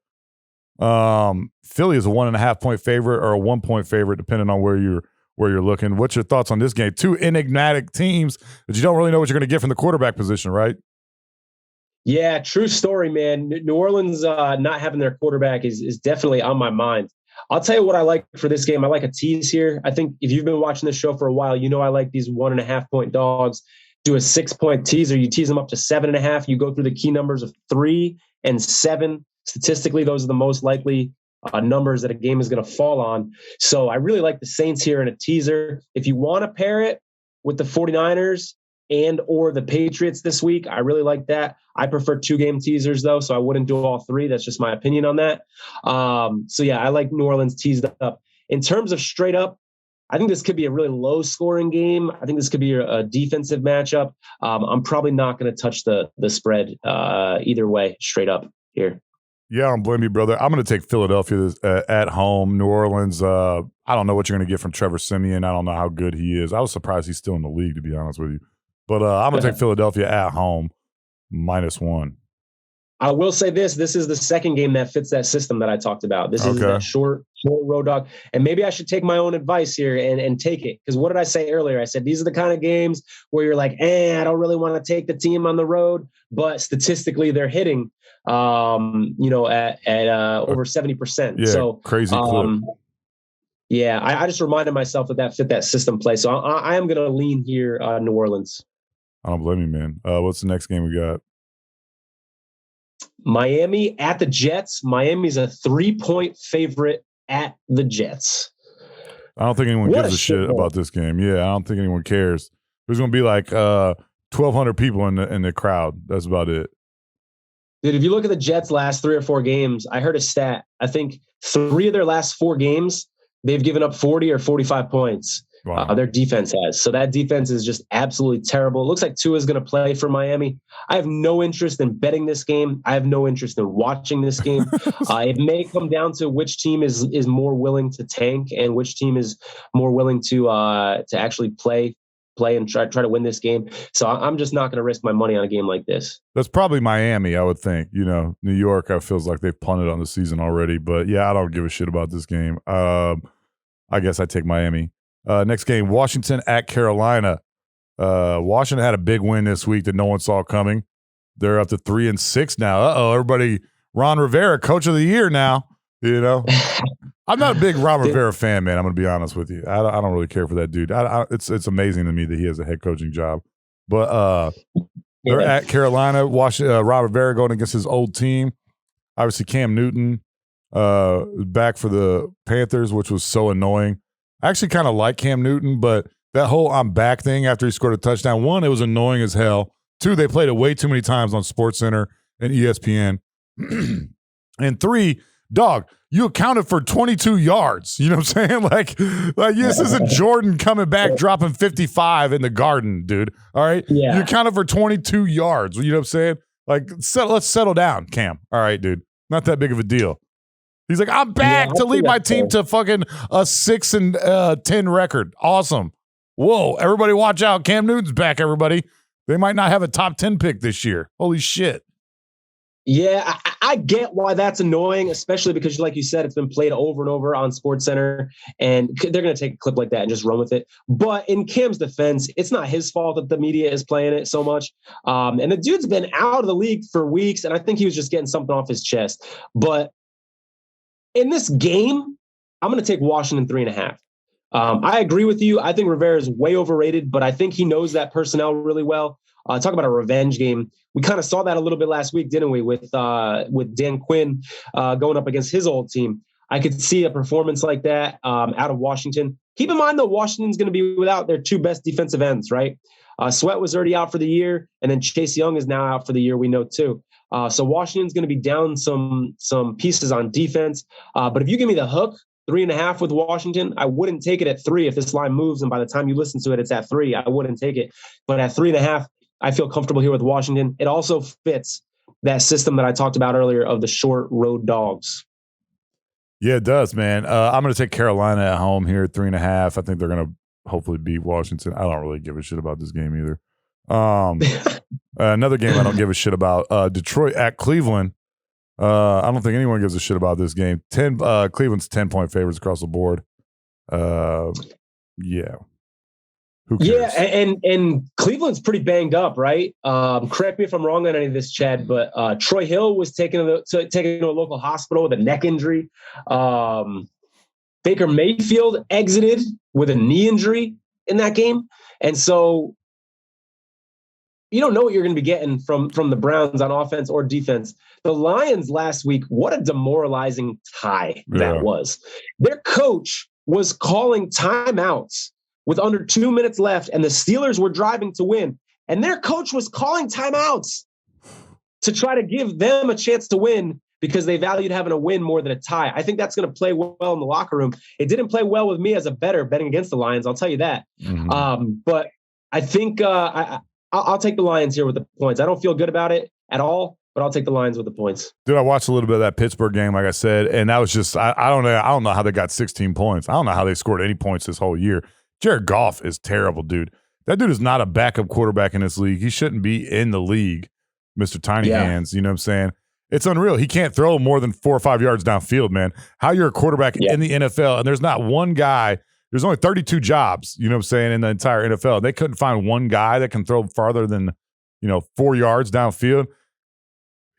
Philly is a 1.5 point favorite or a 1 point favorite, depending on where you're looking. What's your thoughts on this game? 2 enigmatic teams that you don't really know what you're going to get from the quarterback position, right? Yeah, true story, man. New Orleans not having their quarterback is definitely on my mind. I'll tell you what I like for this game. I like a tease here. I think if you've been watching this show for a while, I like these 1.5 point dogs. Do a 6 point teaser. You tease them up to 7.5. You go through the key numbers of 3 and 7. Statistically, those are the most likely numbers that a game is going to fall on. So I really like the Saints here in a teaser. If you want to pair it with the 49ers and or the Patriots this week, I really like that. I prefer 2-game teasers, though, so I wouldn't do all 3. That's just my opinion on that. So, yeah, I like New Orleans teased up. In terms of straight up, I think this could be a really low-scoring game. I think this could be a defensive matchup. I'm probably not going to touch the spread either way straight up here. Yeah, I don't blame you, brother. I'm going to take Philadelphia at home. New Orleans, I don't know what you're going to get from Trevor Siemian. I don't know how good he is. I was surprised he's still in the league, to be honest with you. But I'm going to take Philadelphia at home, -1. I will say this is the second game that fits that system that I talked about. This is that short road dog. And maybe I should take my own advice here and take it. Because what did I say earlier? I said, these are the kind of games where you're like, I don't really want to take the team on the road, but statistically they're hitting, at over 70%. Yeah, so crazy clip. Yeah, I just reminded myself that fit that system play. So I am going to lean here, New Orleans. I don't blame you, man. What's the next game we got? Miami at the Jets. Miami's a 3-point favorite at the Jets. I don't think anyone gives a shit about this game. Yeah, I don't think anyone cares. There's going to be like 1,200 people in the crowd. That's about it. Dude, if you look at the Jets' last 3 or 4 games, I heard a stat. I think 3 of their last 4 games, they've given up 40 or 45 points. Wow. Their defense has. So that defense is just absolutely terrible. It looks like Tua is going to play for Miami. I have no interest in betting this game. I have no interest in watching this game. It may come down to which team is more willing to tank and which team is more willing to actually play and try to win this game. So I'm just not going to risk my money on a game like this. That's probably Miami, I would think. New York, I feels like they've punted on the season already. But yeah, I don't give a shit about this game. I guess I take Miami. Next game, Washington at Carolina. Washington had a big win this week that no one saw coming. They're up to 3-6 now. Everybody, Ron Rivera, coach of the year now. I'm not a big Ron Rivera fan, man. I'm going to be honest with you. I don't really care for that dude. It's amazing to me that he has a head coaching job. But they're at Carolina. Ron Rivera going against his old team. Obviously, Cam Newton back for the Panthers, which was so annoying. I actually kind of like Cam Newton, but that whole I'm back thing after he scored a touchdown, 1, it was annoying as hell. 2, they played it way too many times on SportsCenter and ESPN. And 3, dog, you accounted for 22 yards. You know what I'm saying? Like this isn't Jordan coming back dropping 55 in the Garden, dude. All right? Yeah. You accounted for 22 yards. You know what I'm saying? Like, let's settle down, Cam. All right, dude. Not that big of a deal. He's like, I'm back to lead my team to fucking a 6-10 record. Awesome. Whoa, everybody watch out. Cam Newton's back, everybody. They might not have a top 10 pick this year. Holy shit. Yeah, I get why that's annoying, especially because, like you said, it's been played over and over on SportsCenter, and they're going to take a clip like that and just run with it. But in Cam's defense, it's not his fault that the media is playing it so much. And the dude's been out of the league for weeks, and I think he was just getting something off his chest. But in this game, I'm going to take Washington 3.5. I agree with you. I think Rivera is way overrated, but I think he knows that personnel really well. Talk about a revenge game. We kind of saw that a little bit last week, didn't we? With Dan Quinn going up against his old team. I could see a performance like that out of Washington. Keep in mind, though, Washington's going to be without their 2 best defensive ends, right? Sweat was already out for the year, and then Chase Young is now out for the year, we know, too. So Washington's going to be down some pieces on defense. But if you give me the hook, 3.5 with Washington, I wouldn't take it at 3 if this line moves. And by the time you listen to it, it's at 3. I wouldn't take it. But at 3.5, I feel comfortable here with Washington. It also fits that system that I talked about earlier of the short road dogs. Yeah, it does, man. I'm going to take Carolina at home here at 3.5. I think they're going to hopefully beat Washington. I don't really give a shit about this game either. Another game I don't give a shit about, Detroit at Cleveland. I don't think anyone gives a shit about this game. Cleveland's 10-point favorites across the board. Yeah. Who cares? Yeah, and Cleveland's pretty banged up, right? Correct me if I'm wrong on any of this, Chad, but Troy Hill was taken to a local hospital with a neck injury. Baker Mayfield exited with a knee injury in that game. And so you don't know what you're going to be getting from the Browns on offense or defense. The Lions last week, what a demoralizing tie that was. Their coach was calling timeouts with under 2 minutes left, and the Steelers were driving to win. And their coach was calling timeouts to try to give them a chance to win because they valued having a win more than a tie. I think that's going to play well in the locker room. It didn't play well with me as a bettor betting against the Lions, I'll tell you that. Mm-hmm. But I think I'll take the Lions here with the points. I don't feel good about it at all, but I'll take the Lions with the points. Dude, I watched a little bit of that Pittsburgh game, like I said, and that was just I don't know how they got 16 points. I don't know how they scored any points this whole year. Jared Goff is terrible, dude. That dude is not a backup quarterback in this league. He shouldn't be in the league, Mr. Tiny Hands. You know what I'm saying? It's unreal. He can't throw more than 4 or 5 yards downfield, man. How you're a quarterback in the NFL, and there's not one guy. There's only 32 jobs, you know what I'm saying, in the entire NFL. They couldn't find one guy that can throw farther than, 4 yards downfield.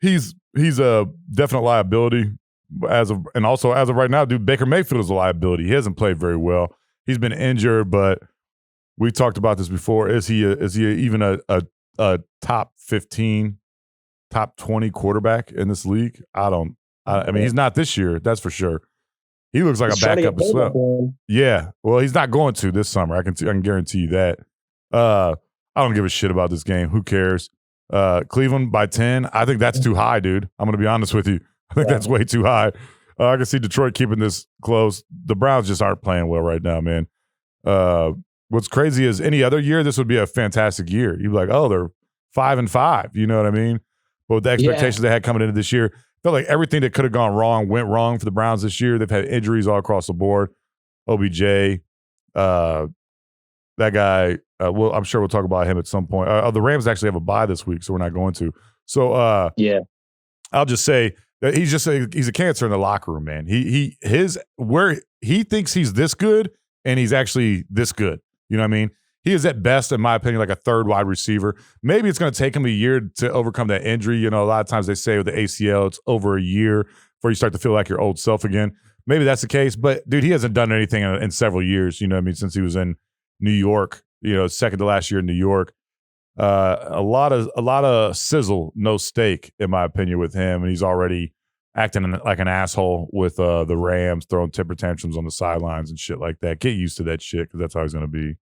He's a definite liability and also as of right now, dude, Baker Mayfield is a liability. He hasn't played very well. He's been injured, but we talked about this before. Is he even a top 15, top 20 quarterback in this league? I mean, he's not this year, that's for sure. He looks like a backup as well. Yeah, well, he's not going to this summer. I can guarantee you that. I don't give a shit about this game. Who cares? Cleveland by 10. I think that's too high, dude. I'm going to be honest with you. I think that's way too high. I can see Detroit keeping this close. The Browns just aren't playing well right now, man. What's crazy is any other year, this would be a fantastic year. You'd be like, oh, they're 5-5. You know what I mean? But with the expectations they had coming into this year, felt like everything that could have gone wrong went wrong for the Browns this year. They've had injuries all across the board. OBJ, that guy, I'm sure we'll talk about him at some point. The Rams actually have a bye this week, so we're not going to. So, I'll just say that he's a cancer in the locker room, man. Where he thinks he's this good, and he's actually this good. You know what I mean? He is at best, in my opinion, like a third wide receiver. Maybe it's going to take him a year to overcome that injury. A lot of times they say with the ACL, it's over a year before you start to feel like your old self again. Maybe that's the case, but dude, he hasn't done anything in several years. You know what I mean? Since he was in New York, second to last year in New York. A lot of sizzle, no steak, in my opinion, with him, and he's already acting like an asshole with the Rams, throwing temper tantrums on the sidelines and shit like that. Get used to that shit because that's how he's going to be.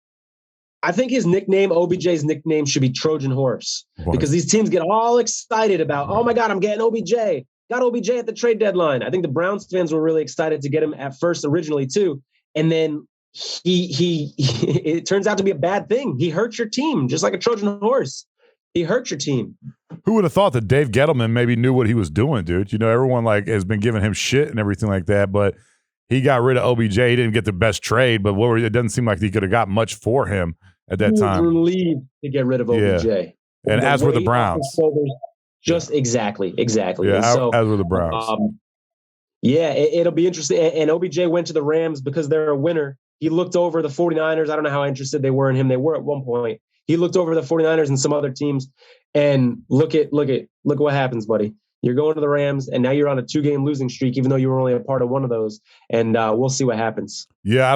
I think his nickname, OBJ's nickname, should be Trojan Horse because these teams get all excited about, oh my God, I'm getting OBJ. Got OBJ at the trade deadline. I think the Browns fans were really excited to get him at first originally too. And then he it turns out to be a bad thing. He hurts your team just like a Trojan horse. He hurt your team. Who would have thought that Dave Gettleman maybe knew what he was doing, dude? Everyone has been giving him shit and everything like that, but he got rid of OBJ. He didn't get the best trade, but it doesn't seem like he could have got much for him at that time. Relieved to get rid of OBJ. Yeah. And as were the Browns. Just exactly. Yeah, so, as were the Browns. It'll be interesting. And OBJ went to the Rams because they're a winner. He looked over the 49ers. I don't know how interested they were in him. They were at one point. He looked over the 49ers and some other teams, and look what happens, buddy. You're going to the Rams, and now you're on a 2-game losing streak, even though you were only a part of one of those. And we'll see what happens. Yeah,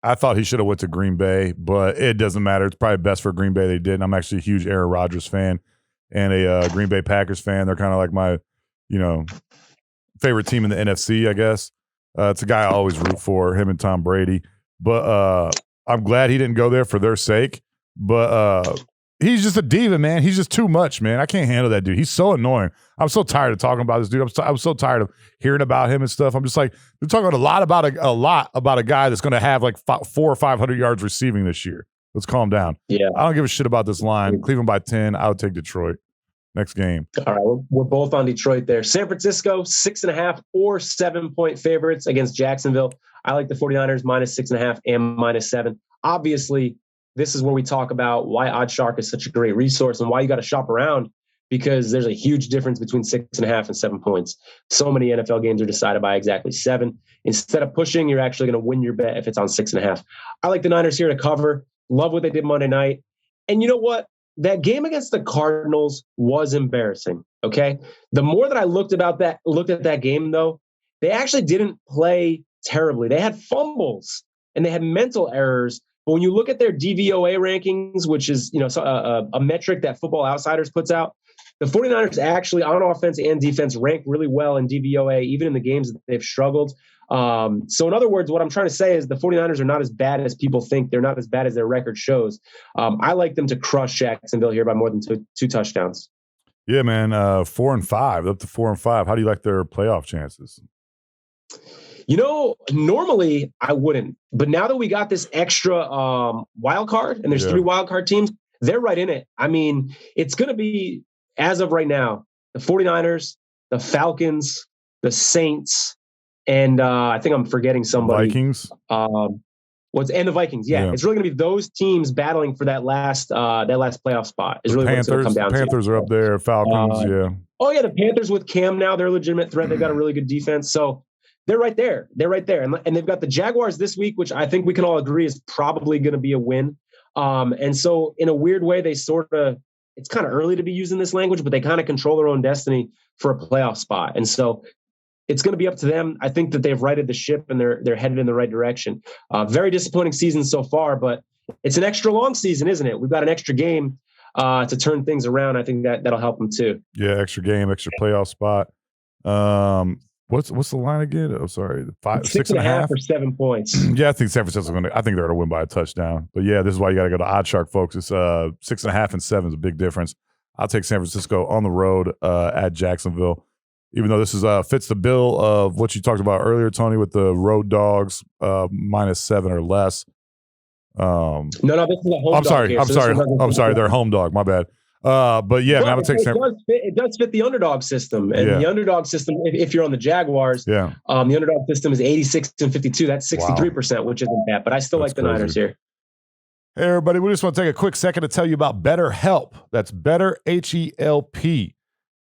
I thought he should have went to Green Bay, but it doesn't matter. It's probably best for Green Bay they did. And I'm actually a huge Aaron Rodgers fan and a Green Bay Packers fan. They're kind of like my, favorite team in the NFC, I guess. It's a guy I always root for, him and Tom Brady. But I'm glad he didn't go there for their sake. But he's just a diva, man. He's just too much, man. I can't handle that dude. He's so annoying. I'm so tired of talking about this dude. I'm so tired of hearing about him and stuff. I'm just like, they're talking a lot about a guy that's going to have like 400 or 500 yards receiving this year. Let's calm down. Yeah, I don't give a shit about this line. Cleveland by 10. I would take Detroit. Next game. All right, we're both on Detroit there. San Francisco, 6.5 or 7-point favorites against Jacksonville. I like the 49ers -6.5 and -7. Obviously, this is where we talk about why OddsShark is such a great resource and why you got to shop around, because there's a huge difference between 6.5 and 7 points. So many NFL games are decided by exactly 7. Instead of pushing, you're actually going to win your bet if it's on 6.5. I like the Niners here to cover. Love what they did Monday night. And you know what? That game against the Cardinals was embarrassing. Okay. The more that I looked at that game, though, they actually didn't play terribly. They had fumbles and they had mental errors. But when you look at their DVOA rankings, which is a metric that Football Outsiders puts out, the 49ers actually on offense and defense rank really well in DVOA, even in the games that they've struggled. So in other words, what I'm trying to say is the 49ers are not as bad as people think. They're not as bad as their record shows. I like them to crush Jacksonville here by more than two touchdowns. Yeah, man. 4-5, up to 4-5. How do you like their playoff chances? Normally I wouldn't, but now that we got this extra wild card and there's 3 wild card teams, they're right in it. I mean, it's going to be, as of right now, the 49ers, the Falcons, the Saints, and I think I'm forgetting somebody. Vikings. And the Vikings. Yeah. It's really going to be those teams battling for that last playoff spot. Is really what's going to come down to. Panthers are up there. Falcons. Oh yeah, the Panthers with Cam now, they're a legitimate threat. They've got a really good defense. So they're right there. They're right there. And they've got the Jaguars this week, which I think we can all agree is probably going to be a win. And so in a weird way, they sort of, it's kind of early to be using this language, but they kind of control their own destiny for a playoff spot. And so it's going to be up to them. I think that they've righted the ship and they're headed in the right direction. Very disappointing season so far, but it's an extra long season, isn't it? We've got an extra game to turn things around. I think that'll help them too. Yeah, extra game, extra playoff spot. What's the line again? Oh, sorry, 6.5 or 7 points. Yeah, I think San Francisco's I think they're going to win by a touchdown. But yeah, this is why you got to go to OddsShark, folks. It's 6.5 and 7 is a big difference. I'll take San Francisco on the road at Jacksonville, even though this is fits the bill of what you talked about earlier, Tony, with the road dogs -7 or less. No, this is a home dog. I'm sorry. They're home dog. My bad. But yeah, man, I'm gonna take it does fit the underdog system, and the underdog system. If you're on the Jaguars, the underdog system is 86 and 52. That's 63%, which isn't bad. But I still like the Niners here. Hey, everybody, we just want to take a quick second to tell you about BetterHelp. That's Better HELP.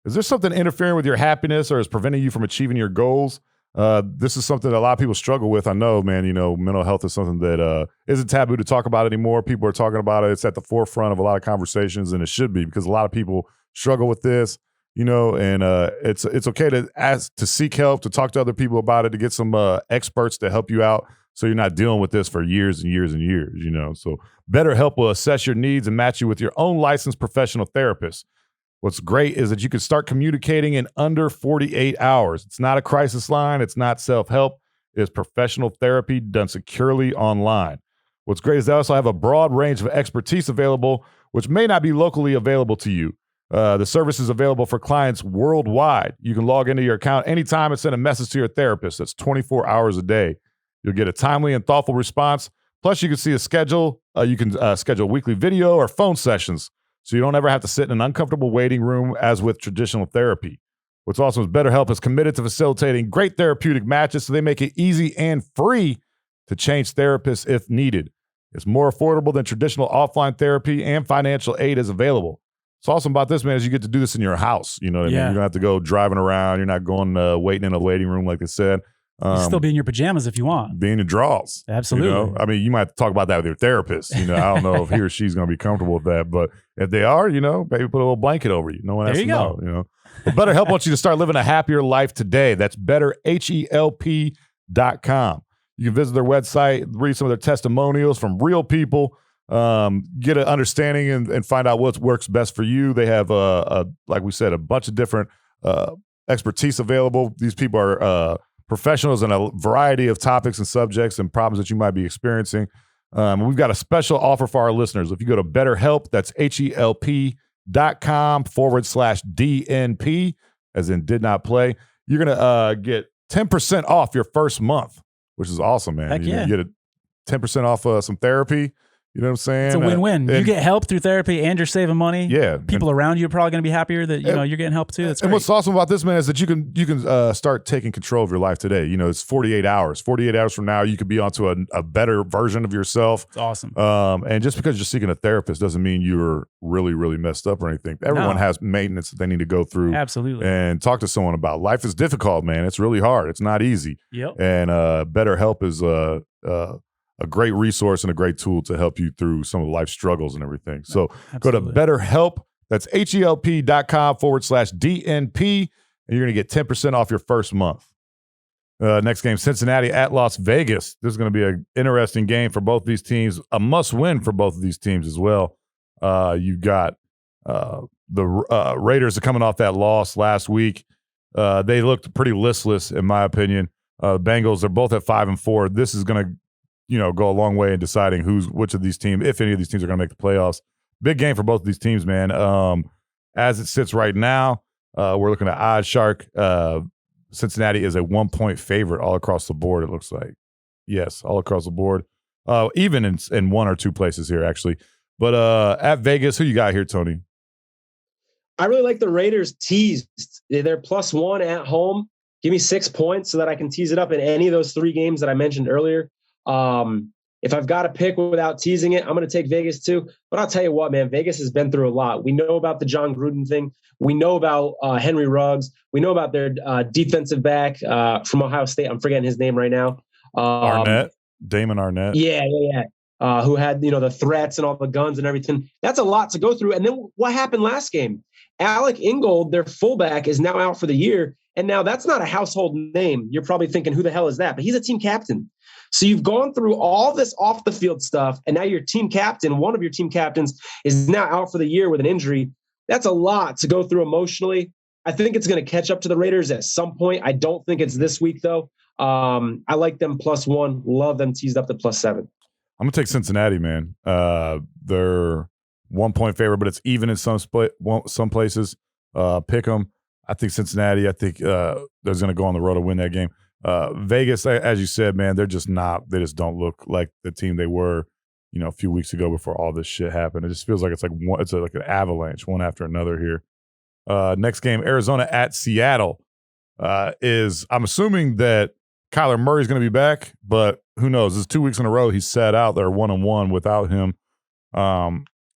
Is there something interfering with your happiness or is preventing you from achieving your goals? This is something that a lot of people struggle with. I know, man, mental health is something that isn't taboo to talk about anymore. People are talking about it. It's at the forefront of a lot of conversations, and it should be because a lot of people struggle with this, and it's okay to ask, to seek help, to talk to other people about it, to get some experts to help you out so you're not dealing with this for years and years and years, So BetterHelp will assess your needs and match you with your own licensed professional therapist. What's great is that you can start communicating in under 48 hours. It's not a crisis line. It's not self-help. It's professional therapy done securely online. What's great is they also have a broad range of expertise available, which may not be locally available to you. The service is available for clients worldwide. You can log into your account anytime and send a message to your therapist. That's 24 hours a day. You'll get a timely and thoughtful response. Plus, you can see a schedule. You can schedule weekly video or phone sessions, so you don't ever have to sit in an uncomfortable waiting room as with traditional therapy. What's awesome is BetterHelp is committed to facilitating great therapeutic matches, so they make it easy and free to change therapists if needed. It's more affordable than traditional offline therapy, and financial aid is available. What's awesome about this, man, is you get to do this in your house. You know what I mean? You don't have to go driving around. You're not going waiting in a waiting room like they said. You can still be in your pajamas if you want. Be in your drawers. Absolutely. I mean, you might talk about that with your therapist. I don't know if he or she's going to be comfortable with that, but if they are, maybe put a little blanket over you. No one has to know. But BetterHelp wants you to start living a happier life today. That's betterhelp.com. You can visit their website, read some of their testimonials from real people, get an understanding and find out what works best for you. They have, like we said, a bunch of different expertise available. These people are professionals in a variety of topics and subjects and problems that you might be experiencing. We've got a special offer for our listeners. If you go to BetterHelp, that's HELP.com/DNP, as in did not play, you're going to get 10% off your first month, which is awesome, man. Heck yeah. You get 10% off some therapy. You know what I'm saying? It's a win-win. You get help through therapy and you're saving money. Yeah. People around you are probably going to be happier that you're getting help too. That's great. And what's awesome about this, man, is that you can start taking control of your life today. It's 48 hours. 48 hours from now, you could be onto a better version of yourself. It's awesome. And just because you're seeking a therapist doesn't mean you're really, really messed up or anything. Everyone has maintenance that they need to go through. Absolutely. And talk to someone about. Life is difficult, man. It's really hard. It's not easy. Yep. And BetterHelp is a great resource and a great tool to help you through some of life's struggles and everything. So Go to BetterHelp. That's HELP.com/DNP. And you're going to get 10% off your first month. Next game, Cincinnati at Las Vegas. This is going to be an interesting game for both these teams. A must win for both of these teams as well. You've got the Raiders are coming off that loss last week. They looked pretty listless, in my opinion. The Bengals are both at 5-4. This is going to go a long way in deciding which of these teams, if any of these teams, are going to make the playoffs. Big game for both of these teams, man. As it sits right now, we're looking at OddsShark. Cincinnati is a 1-point favorite all across the board, it looks like. Yes, all across the board. Even in one or two places here, actually. But at Vegas, who you got here, Tony? I really like the Raiders teased. They're +1 at home. Give me 6 points so that I can tease it up in any of those three games that I mentioned earlier. If I've got to pick without teasing it, I'm going to take Vegas too. But I'll tell you what, man, Vegas has been through a lot. We know about the John Gruden thing. We know about Henry Ruggs. We know about their defensive back from Ohio State. I'm forgetting his name right now. Arnett, Damon Arnett. Yeah. Who had, the threats and all the guns and everything. That's a lot to go through. And then what happened last game? Alec Ingold, their fullback, is now out for the year. And now that's not a household name. You're probably thinking, who the hell is that? But he's a team captain. So you've gone through all this off the field stuff. And now your team captain, one of your team captains, is now out for the year with an injury. That's a lot to go through emotionally. I think it's going to catch up to the Raiders at some point. I don't think it's this week, though. I like them +1. Love them teased up to +7. I'm going to take Cincinnati, man. They're 1-point favorite, but it's even in some places. Pick them. I think Cincinnati, they're going to go on the road to win that game. Vegas, as you said, man, they just don't look like the team they were, a few weeks ago before all this shit happened. It just feels like it's like an avalanche, one after another here. Next game, Arizona at Seattle, I'm assuming that Kyler Murray's going to be back, but who knows? It's 2 weeks in a row he's sat out there 1-1 without him.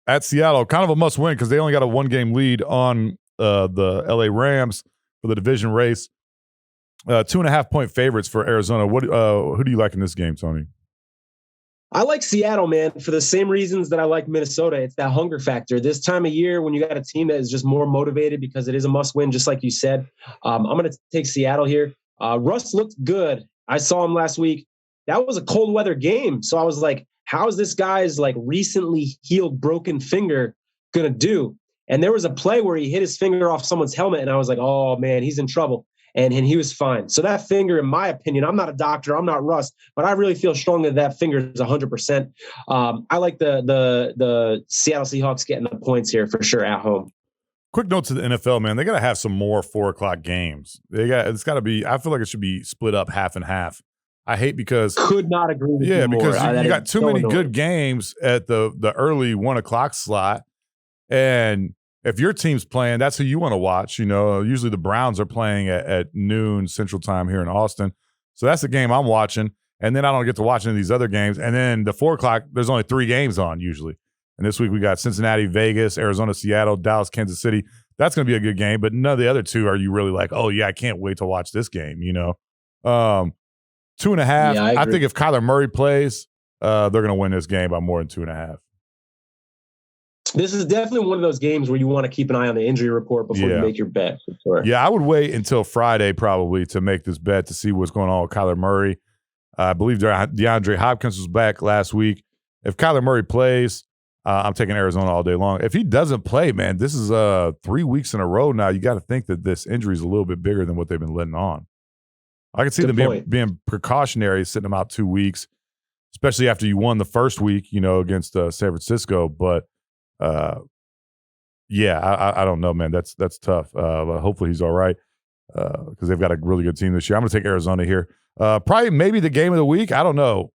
At Seattle, kind of a must win because they only got a 1-game lead on the LA Rams for the division race. 2.5-point favorites for Arizona. Who do you like in this game, Tony? I like Seattle, man, for the same reasons that I like Minnesota. It's that hunger factor. This time of year, when you got a team that is just more motivated because it is a must-win, just like you said, I'm going to take Seattle here. Russ looked good. I saw him last week. That was a cold weather game. So I was like, how is this guy's recently healed broken finger going to do? And there was a play where he hit his finger off someone's helmet, and I was like, oh, man, he's in trouble. And he was fine. So that finger, in my opinion, I'm not a doctor, I'm not Russ, but I really feel strongly that finger is 100%. I like the Seattle Seahawks getting the points here for sure at home. Quick note to the NFL, man. They got to have some more 4:00 games. It's got to be. I feel like it should be split up half and half. I hate because could not agree with you more. Because you got too many good games at the early 1:00 slot, and if your team's playing, that's who you want to watch. Usually the Browns are playing at noon Central Time here in Austin. So that's the game I'm watching. And then I don't get to watch any of these other games. And then the 4:00, there's only 3 games on usually. And this week we got Cincinnati, Vegas, Arizona, Seattle, Dallas, Kansas City. That's going to be a good game. But none of the other two are you really like, oh, yeah, I can't wait to watch this game, 2.5. Yeah, I think if Kyler Murray plays, they're going to win this game by more than 2.5. This is definitely one of those games where you want to keep an eye on the injury report before you make your bet. For sure. Yeah, I would wait until Friday probably to make this bet to see what's going on with Kyler Murray. I believe DeAndre Hopkins was back last week. If Kyler Murray plays, I'm taking Arizona all day long. If he doesn't play, man, this is 3 weeks in a row now. You got to think that this injury is a little bit bigger than what they've been letting on. I can see them being precautionary, sitting them out 2 weeks, especially after you won the first week, against San Francisco. But I don't know, man. That's tough. Hopefully he's all right because they've got a really good team this year. I'm going to take Arizona here. Probably maybe the game of the week. I don't know.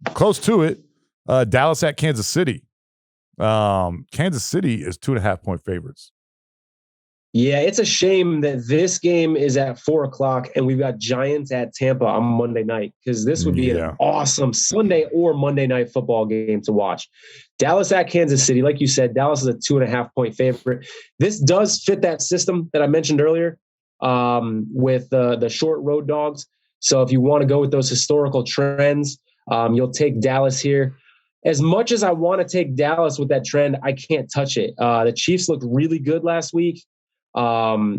Close to it. Dallas at Kansas City. Kansas City is 2.5-point favorites. Yeah, it's a shame that this game is at 4:00 and we've got Giants at Tampa on Monday night because this would be an awesome Sunday or Monday night football game to watch. Dallas at Kansas City. Like you said, Dallas is a 2.5-point favorite. This does fit that system that I mentioned earlier with the short road dogs. So if you want to go with those historical trends, you'll take Dallas here. As much as I want to take Dallas with that trend, I can't touch it. The Chiefs looked really good last week.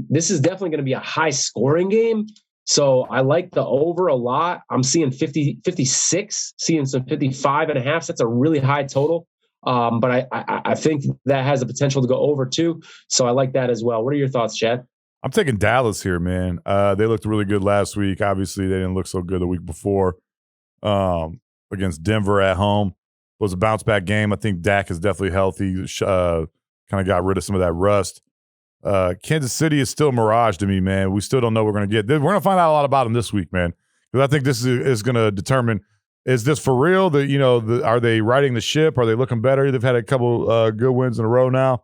This is definitely going to be a high scoring game. So I like the over a lot. I'm seeing 56, seeing some 55.5. That's a really high total. But I think that has the potential to go over too. So I like that as well. What are your thoughts, Chad? I'm taking Dallas here, man. They looked really good last week. Obviously, they didn't look so good the week before against Denver at home. It was a bounce back game. I think Dak is definitely healthy. Kind of got rid of some of that rust. Kansas City is still a mirage to me, man. We still don't know what we're going to get. We're going to find out a lot about them this week, man. Because I think this is going to determine, is this for real? Are they riding the ship? Are they looking better? They've had a couple good wins in a row now.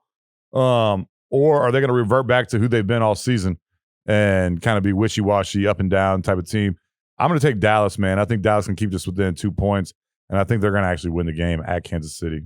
Or are they going to revert back to who they've been all season and kind of be wishy-washy, up and down type of team? I'm going to take Dallas, man. I think Dallas can keep this within 2 points. and I think they're going to actually win the game at Kansas City.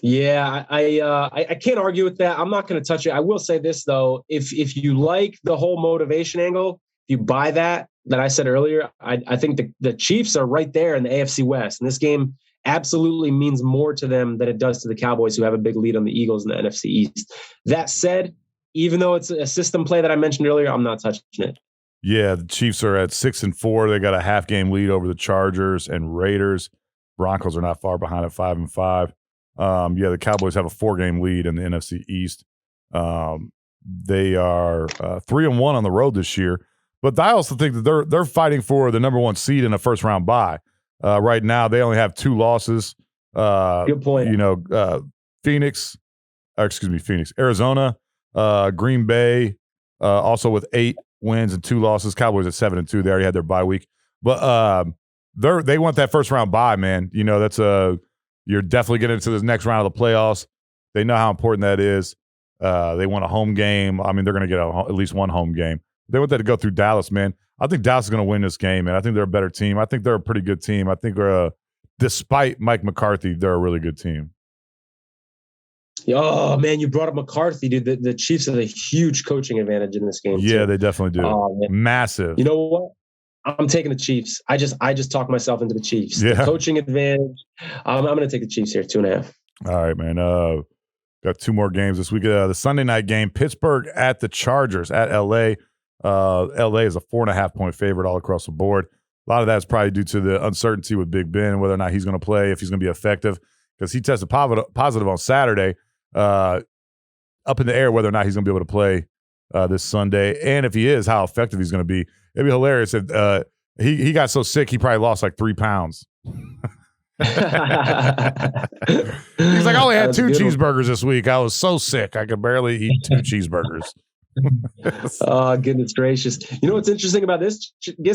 Yeah, I can't argue with that. I'm not going to touch it. I will say this though: if you like the whole motivation angle, if you buy that I said earlier, I think the Chiefs are right there in the AFC West, and this game absolutely means more to them than it does to the Cowboys, who have a big lead on the Eagles in the NFC East. That said, even though it's a system play that I mentioned earlier, I'm not touching it. Yeah, the Chiefs are at 6-4. They got a half game lead over the Chargers and Raiders. Broncos are not far behind at 5-5. The Cowboys have a 4-game lead in the NFC East. They are 3-1 on the road this year, but I also think that they're fighting for the number 1 seed in a first round bye. Right now, they only have 2 losses. Good point. Phoenix, Arizona, Green Bay, also with 8 wins and 2 losses. Cowboys at 7-2. They already had their bye week, but they want that first round bye, man. That's you're definitely getting into this next round of the playoffs. They know how important that is. They want a home game. I mean, they're going to get at least one home game. They want that to go through Dallas, man. I think Dallas is going to win this game, man. I think they're a better team. I think they're a pretty good team. I think despite Mike McCarthy, they're a really good team. Oh, man, you brought up McCarthy, dude. The Chiefs have a huge coaching advantage in this game. Yeah, too. They definitely do. Massive. You know what? I'm taking the Chiefs. I just talked myself into the Chiefs. Yeah. The coaching advantage. I'm going to take the Chiefs here, 2.5. All right, man. Got 2 more games this week. The Sunday night game, Pittsburgh at the Chargers at L.A. L.A. is a 4.5-point favorite all across the board. A lot of that's probably due to the uncertainty with Big Ben, whether or not he's going to play, if he's going to be effective, because he tested positive on Saturday. Up in the air whether or not he's going to be able to play this Sunday, and if he is, how effective he's going to be. It'd be hilarious if he got so sick he probably lost like 3 pounds. He's like, I only had 2 cheeseburgers this week. I was so sick I could barely eat 2 cheeseburgers. Oh, goodness gracious. You know what's interesting about this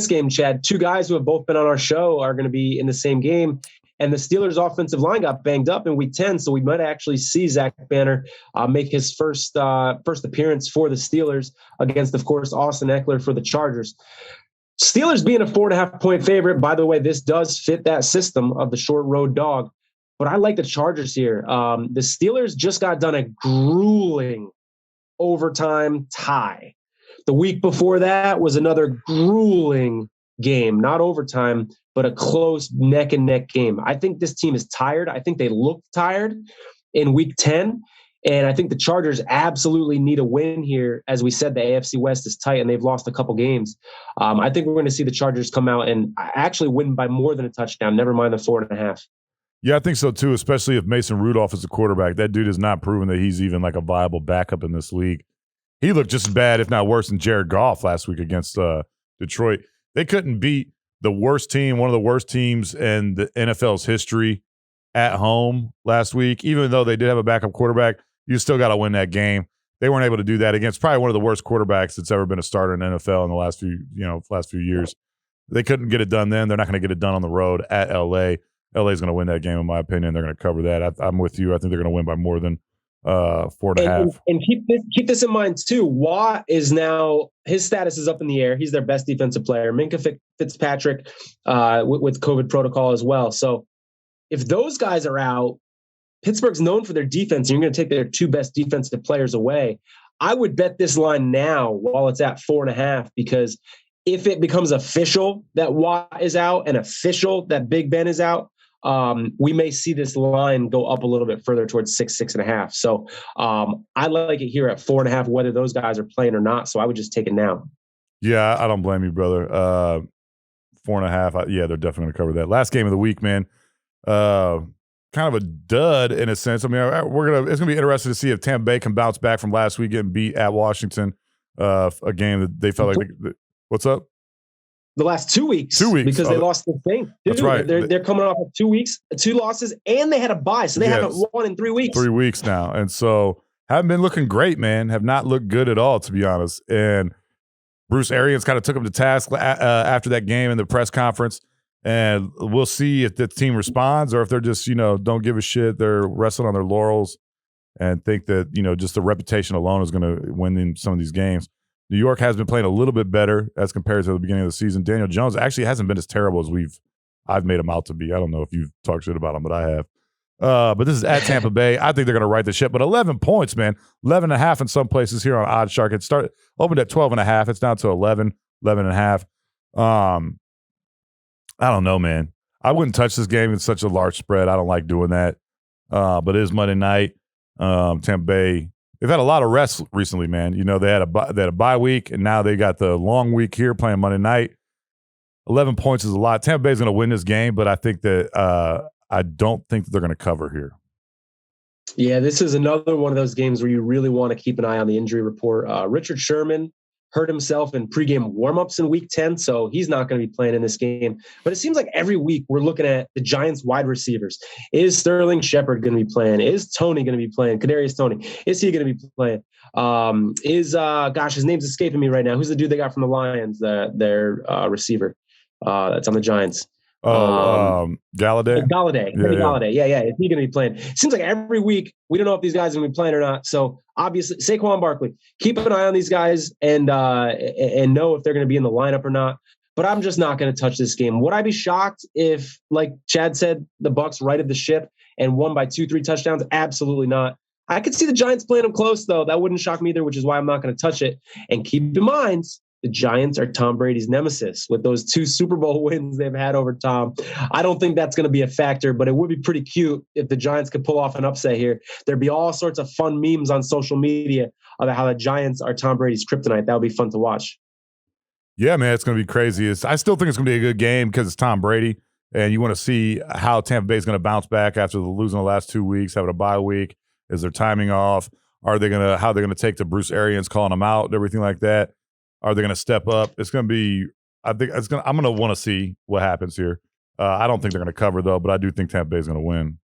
game, Chad? 2 guys who have both been on our show are going to be in the same game. And the Steelers' offensive line got banged up in Week 10, so we might actually see Zach Banner make his first appearance for the Steelers against, of course, Austin Eckler for the Chargers. Steelers being a 4.5-point favorite, by the way, this does fit that system of the short road dog. But I like the Chargers here. The Steelers just got done a grueling overtime tie. The week before that was another grueling game, not overtime, but a close neck and neck game. I think this team is tired. I think they looked tired in Week 10. And I think the Chargers absolutely need a win here. As we said, the AFC West is tight and they've lost a couple games. I think we're going to see the Chargers come out and actually win by more than a touchdown, never mind the 4.5. Yeah, I think so too, especially if Mason Rudolph is the quarterback. That dude has not proven that he's even like a viable backup in this league. He looked just as bad, if not worse, than Jared Goff last week against Detroit. They couldn't beat the worst team, one of the worst teams in the NFL's history at home last week. Even though they did have a backup quarterback, you still got to win that game. They weren't able to do that against probably one of the worst quarterbacks that's ever been a starter in the NFL in the last few years. They couldn't get it done then. They're not going to get it done on the road at LA. LA is going to win that game, in my opinion. They're going to cover that. I'm with you. I think they're going to win by more than 4.5. And keep this in mind too. Watt is now, his status is up in the air. He's their best defensive player. Minkah Fitzpatrick with COVID protocol as well. So if those guys are out, Pittsburgh's known for their defense. And you're going to take their 2 best defensive players away. I would bet this line now while it's at 4.5, because if it becomes official that Watt is out and official that Big Ben is out, we may see this line go up a little bit further towards 6.5. So I like it here at 4.5, whether those guys are playing or not. So I would just take it now. Yeah, I don't blame you, brother. 4.5. Yeah, they're definitely going to cover that. Last game of the week, man. Kind of a dud in a sense. I mean, it's going to be interesting to see if Tampa Bay can bounce back from last week getting beat at Washington. A game that they felt like what's up? The last 2 weeks. 2 weeks. Because they lost the thing. Dude, that's right. They're coming off of 2 weeks, 2 losses, and they had a bye. So they haven't won in 3 weeks. 3 weeks now. And so haven't been looking great, man. Have not looked good at all, to be honest. And Bruce Arians kind of took him to task after that game in the press conference. And we'll see if the team responds or if they're just, don't give a shit. They're resting on their laurels and think that, just the reputation alone is going to win them some of these games. New York has been playing a little bit better as compared to the beginning of the season. Daniel Jones actually hasn't been as terrible as we've I've made them out to be. I don't know if you've talked shit about them, but I have. But this is at Tampa Bay. I think they're going to right the ship. But 11 points, man. 11.5 in some places here on Oddshark. It opened at 12.5. It's down to 11.5. I don't know, man. I wouldn't touch this game. It's such a large spread. I don't like doing that. But it is Monday night. Tampa Bay, they've had a lot of rest recently, man. You know, they had a bye week, and now they got the long week here playing Monday night. 11 points is a lot. Tampa Bay is going to win this game, but I think that I don't think that they're going to cover here. Yeah, this is another one of those games where you really want to keep an eye on the injury report. Richard Sherman hurt himself in pregame warmups in Week 10, so he's not going to be playing in this game. But it seems like every week we're looking at the Giants wide receivers. Is Sterling Shepard going to be playing? Is Tony going to be playing? Kadarius Toney, is he going to be playing? His name's escaping me right now. Who's the dude they got from the Lions, their receiver that's on the Giants? Galladay. Galladay. Yeah. Is he going to be playing? It seems like every week we don't know if these guys are going to be playing or not. So obviously, Saquon Barkley, keep an eye on these guys and know if they're going to be in the lineup or not. But I'm just not going to touch this game. Would I be shocked if, like Chad said, the Bucs righted the ship and won by 2-3 touchdowns? Absolutely not. I could see the Giants playing them close, though. That wouldn't shock me either, which is why I'm not going to touch it. And keep in mind, the Giants are Tom Brady's nemesis with those 2 Super Bowl wins they've had over Tom. I don't think that's going to be a factor, but it would be pretty cute if the Giants could pull off an upset here. There'd be all sorts of fun memes on social media about how the Giants are Tom Brady's kryptonite. That would be fun to watch. Yeah, man, it's going to be crazy. I still think it's going to be a good game because it's Tom Brady, and you want to see how Tampa Bay is going to bounce back after losing the last 2 weeks, having a bye week. Is their timing off? How are they going to take to Bruce Arians calling them out and everything like that? Are they going to step up? It's going to be. I'm going to want to see what happens here. I don't think they're going to cover though, but I do think Tampa Bay is going to win.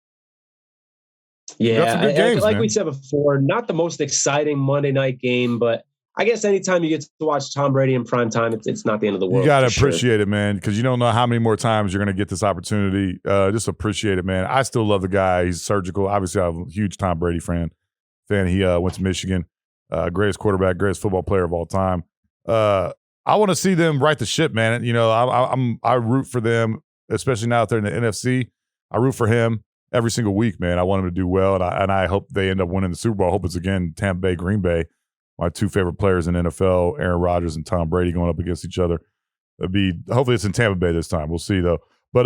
Yeah, games, like man. we said before, not the most exciting Monday night game, but I guess anytime you get to watch Tom Brady in prime time, it's not the end of the world. You got to appreciate it, man, because you don't know how many more times you're going to get this opportunity. Just appreciate it, man. I still love the guy. He's surgical. Obviously, I'm a huge Tom Brady fan. He went to Michigan. Greatest quarterback, greatest football player of all time. I want to see them right the ship, man. You know, I root for them, especially now that they're in the NFC. I root for him every single week, man. I want him to do well, and I hope they end up winning the Super Bowl. I hope it's again Tampa Bay, Green Bay. My 2 favorite players in NFL, Aaron Rodgers and Tom Brady, going up against each other. Hopefully it's in Tampa Bay this time. We'll see though. But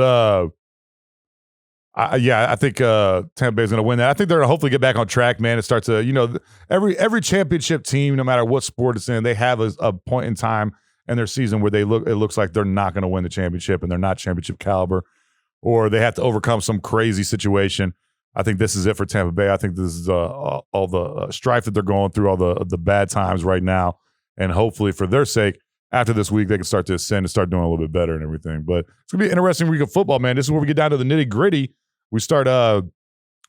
I think Tampa Bay is going to win that. I think they're going to hopefully get back on track, man. It starts to, every championship team, no matter what sport it's in, they have a point in time in their season where it looks like they're not going to win the championship and they're not championship caliber, or they have to overcome some crazy situation. I think this is it for Tampa Bay. I think this is all the strife that they're going through, all the bad times right now, and hopefully for their sake, after this week, they can start to ascend and start doing a little bit better and everything. But it's going to be an interesting week of football, man. This is where we get down to the nitty-gritty. We start the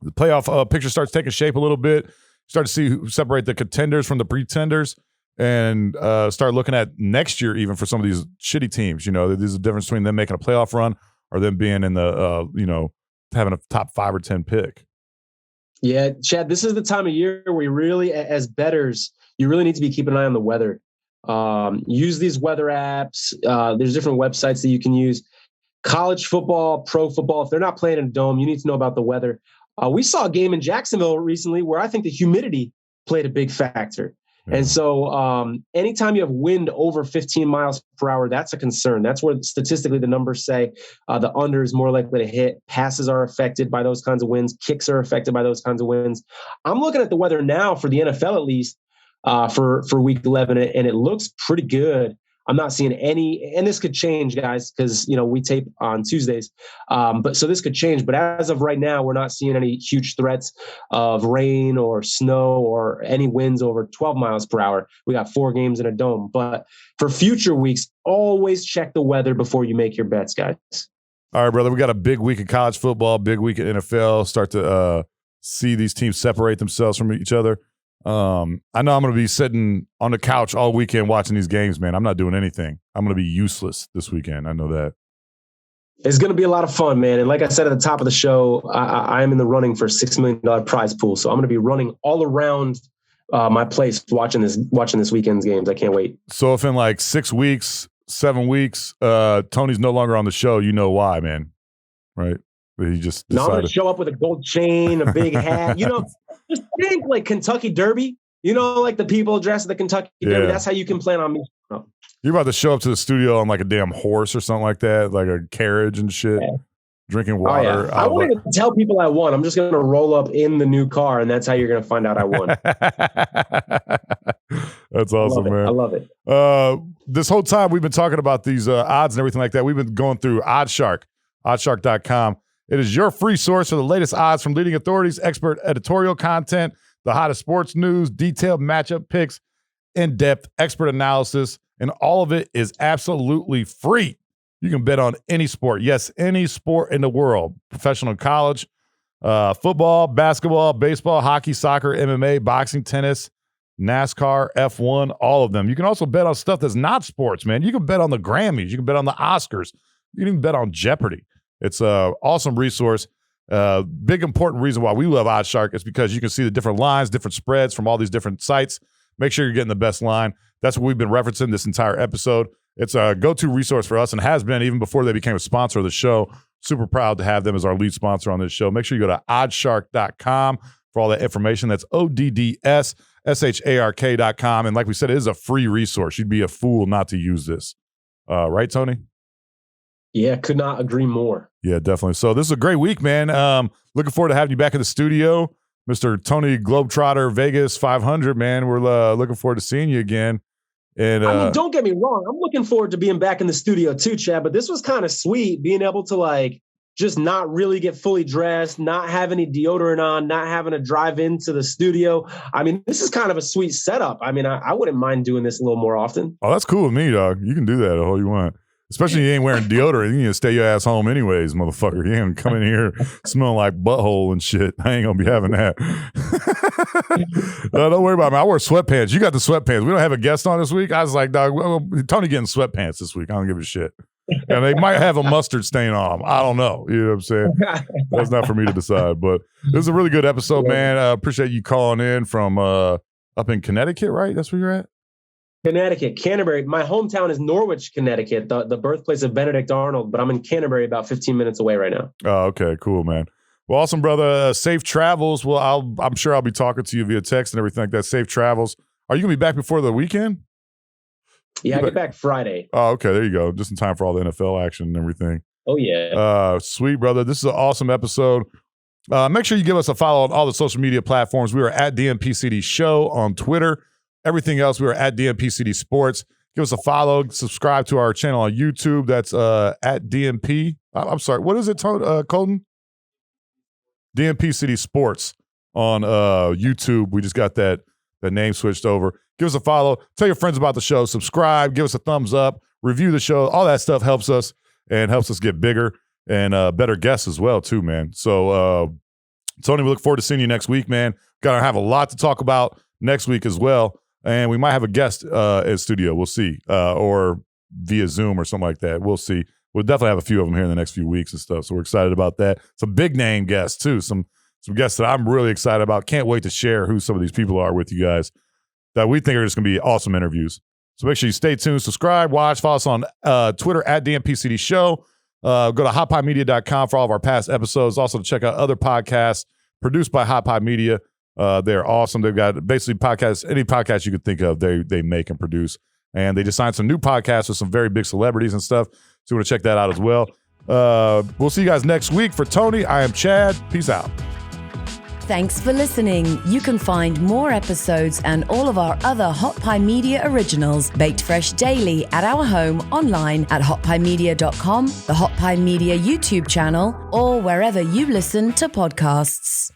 playoff picture starts taking shape a little bit. Start to see separate the contenders from the pretenders, and start looking at next year even for some of these shitty teams. You know, there's a difference between them making a playoff run or them being in the having a top 5 or 10 pick. Yeah, Chad, this is the time of year where we really, as bettors, you really need to be keeping an eye on the weather. Use these weather apps. There's different websites that you can use. College football, pro football, if they're not playing in a dome, you need to know about the weather. We saw a game in Jacksonville recently where I think the humidity played a big factor. Yeah. And so anytime you have wind over 15 miles per hour, that's a concern. That's where statistically the numbers say the under is more likely to hit. Passes are affected by those kinds of winds. Kicks are affected by those kinds of winds. I'm looking at the weather now for the NFL at least for week 11, and it looks pretty good. I'm not seeing any, and this could change, guys, because, we tape on Tuesdays. But so this could change. But as of right now, we're not seeing any huge threats of rain or snow or any winds over 12 miles per hour. We got 4 games in a dome. But for future weeks, always check the weather before you make your bets, guys. All right, brother. We got a big week of college football, big week of NFL. Start to see these teams separate themselves from each other. I know I'm going to be sitting on the couch all weekend watching these games, man. I'm not doing anything. I'm going to be useless this weekend. I know that. It's going to be a lot of fun, man. And like I said at the top of the show, I am in the running for $6 million prize pool. So I'm going to be running all around my place watching this weekend's games. I can't wait. So if in like 6 weeks, 7 weeks, Tony's no longer on the show, you know why, man. right? But he just No, I'm decided. going to show up with a gold chain, a big hat. Just think like Kentucky Derby. Like the people dressed at the Kentucky Derby. That's how you can plan on me. You're about to show up to the studio on like a damn horse or something like that, like a carriage and shit, drinking water. Oh, yeah. I won't even tell people I won. I'm just going to roll up in the new car, and that's how you're going to find out I won. That's awesome, man. I love it. This whole time we've been talking about these odds and everything like that. We've been going through OddsShark, oddshark.com. It is your free source for the latest odds from leading authorities, expert editorial content, the hottest sports news, detailed matchup picks, in-depth expert analysis, and all of it is absolutely free. You can bet on any sport. Yes, any sport in the world. Professional college, football, basketball, baseball, hockey, soccer, MMA, boxing, tennis, NASCAR, F1, all of them. You can also bet on stuff that's not sports, man. You can bet on the Grammys. You can bet on the Oscars. You can even bet on Jeopardy. It's an awesome resource. Big important reason why we love OddsShark is because you can see the different lines, different spreads from all these different sites. Make sure you're getting the best line. That's what we've been referencing this entire episode. It's a go-to resource for us and has been even before they became a sponsor of the show. Super proud to have them as our lead sponsor on this show. Make sure you go to oddshark.com for all that information. That's ODDSSHARK.com. And like we said, it is a free resource. You'd be a fool not to use this. Right, Tony? Yeah, could not agree more. Yeah, definitely. So this is a great week, man. Looking forward to having you back in the studio. Mr. Tony Globetrotter Vegas 500, man. We're looking forward to seeing you again. And don't get me wrong. I'm looking forward to being back in the studio too, Chad. But this was kind of sweet, being able to just not really get fully dressed, not have any deodorant on, not having to drive into the studio. I mean, this is kind of a sweet setup. I mean, I wouldn't mind doing this a little more often. Oh, that's cool with me, dog. You can do that all you want. Especially if you ain't wearing deodorant. You need to stay your ass home anyways, motherfucker. You ain't come in here smelling like butthole and shit. I ain't going to be having that. No, don't worry about me. I wear sweatpants. You got the sweatpants. We don't have a guest on this week. I was like, dog, Tony getting sweatpants this week. I don't give a shit. And they might have a mustard stain on them. I don't know. You know what I'm saying? That's not for me to decide. But this is a really good episode, man. I appreciate you calling in from up in Connecticut, right? That's where you're at? Connecticut, Canterbury. My hometown is Norwich, Connecticut, the birthplace of Benedict Arnold, but I'm in Canterbury about 15 minutes away right now. Oh, okay. Cool, man. Well, awesome, brother. Safe travels. Well, I'm sure I'll be talking to you via text and everything like that. Safe travels. Are you going to be back before the weekend? Yeah, I get back Friday. Oh, okay. There you go. Just in time for all the NFL action and everything. Oh, yeah. Sweet, brother. This is an awesome episode. Make sure you give us a follow on all the social media platforms. We are at DNP-CD Show on Twitter. Everything else, we are at DNP-CD Sports. Give us a follow. Subscribe to our channel on YouTube. That's at DNP. I'm sorry. What is it, Colton? DNP-CD Sports on YouTube. We just got that name switched over. Give us a follow. Tell your friends about the show. Subscribe. Give us a thumbs up. Review the show. All that stuff helps us and helps us get bigger and better guests as well, too, man. So, Tony, we look forward to seeing you next week, man. Got to have a lot to talk about next week as well. And we might have a guest in studio. We'll see. Or via Zoom or something like that. We'll see. We'll definitely have a few of them here in the next few weeks and stuff. So we're excited about that. Some big name guests, too. Some guests that I'm really excited about. Can't wait to share who some of these people are with you guys that we think are just going to be awesome interviews. So make sure you stay tuned, subscribe, watch, follow us on Twitter at DNP-CD Show. Go to hotpiemedia.com for all of our past episodes. Also to check out other podcasts produced by Hot Pie Media. They're awesome. They've got basically podcasts, any podcast you could think of, they make and produce. And they just signed some new podcasts with some very big celebrities and stuff. So you want to check that out as well. We'll see you guys next week. For Tony, I am Chad. Peace out. Thanks for listening. You can find more episodes and all of our other Hot Pie Media originals baked fresh daily at our home online at hotpiemedia.com, the Hot Pie Media YouTube channel, or wherever you listen to podcasts.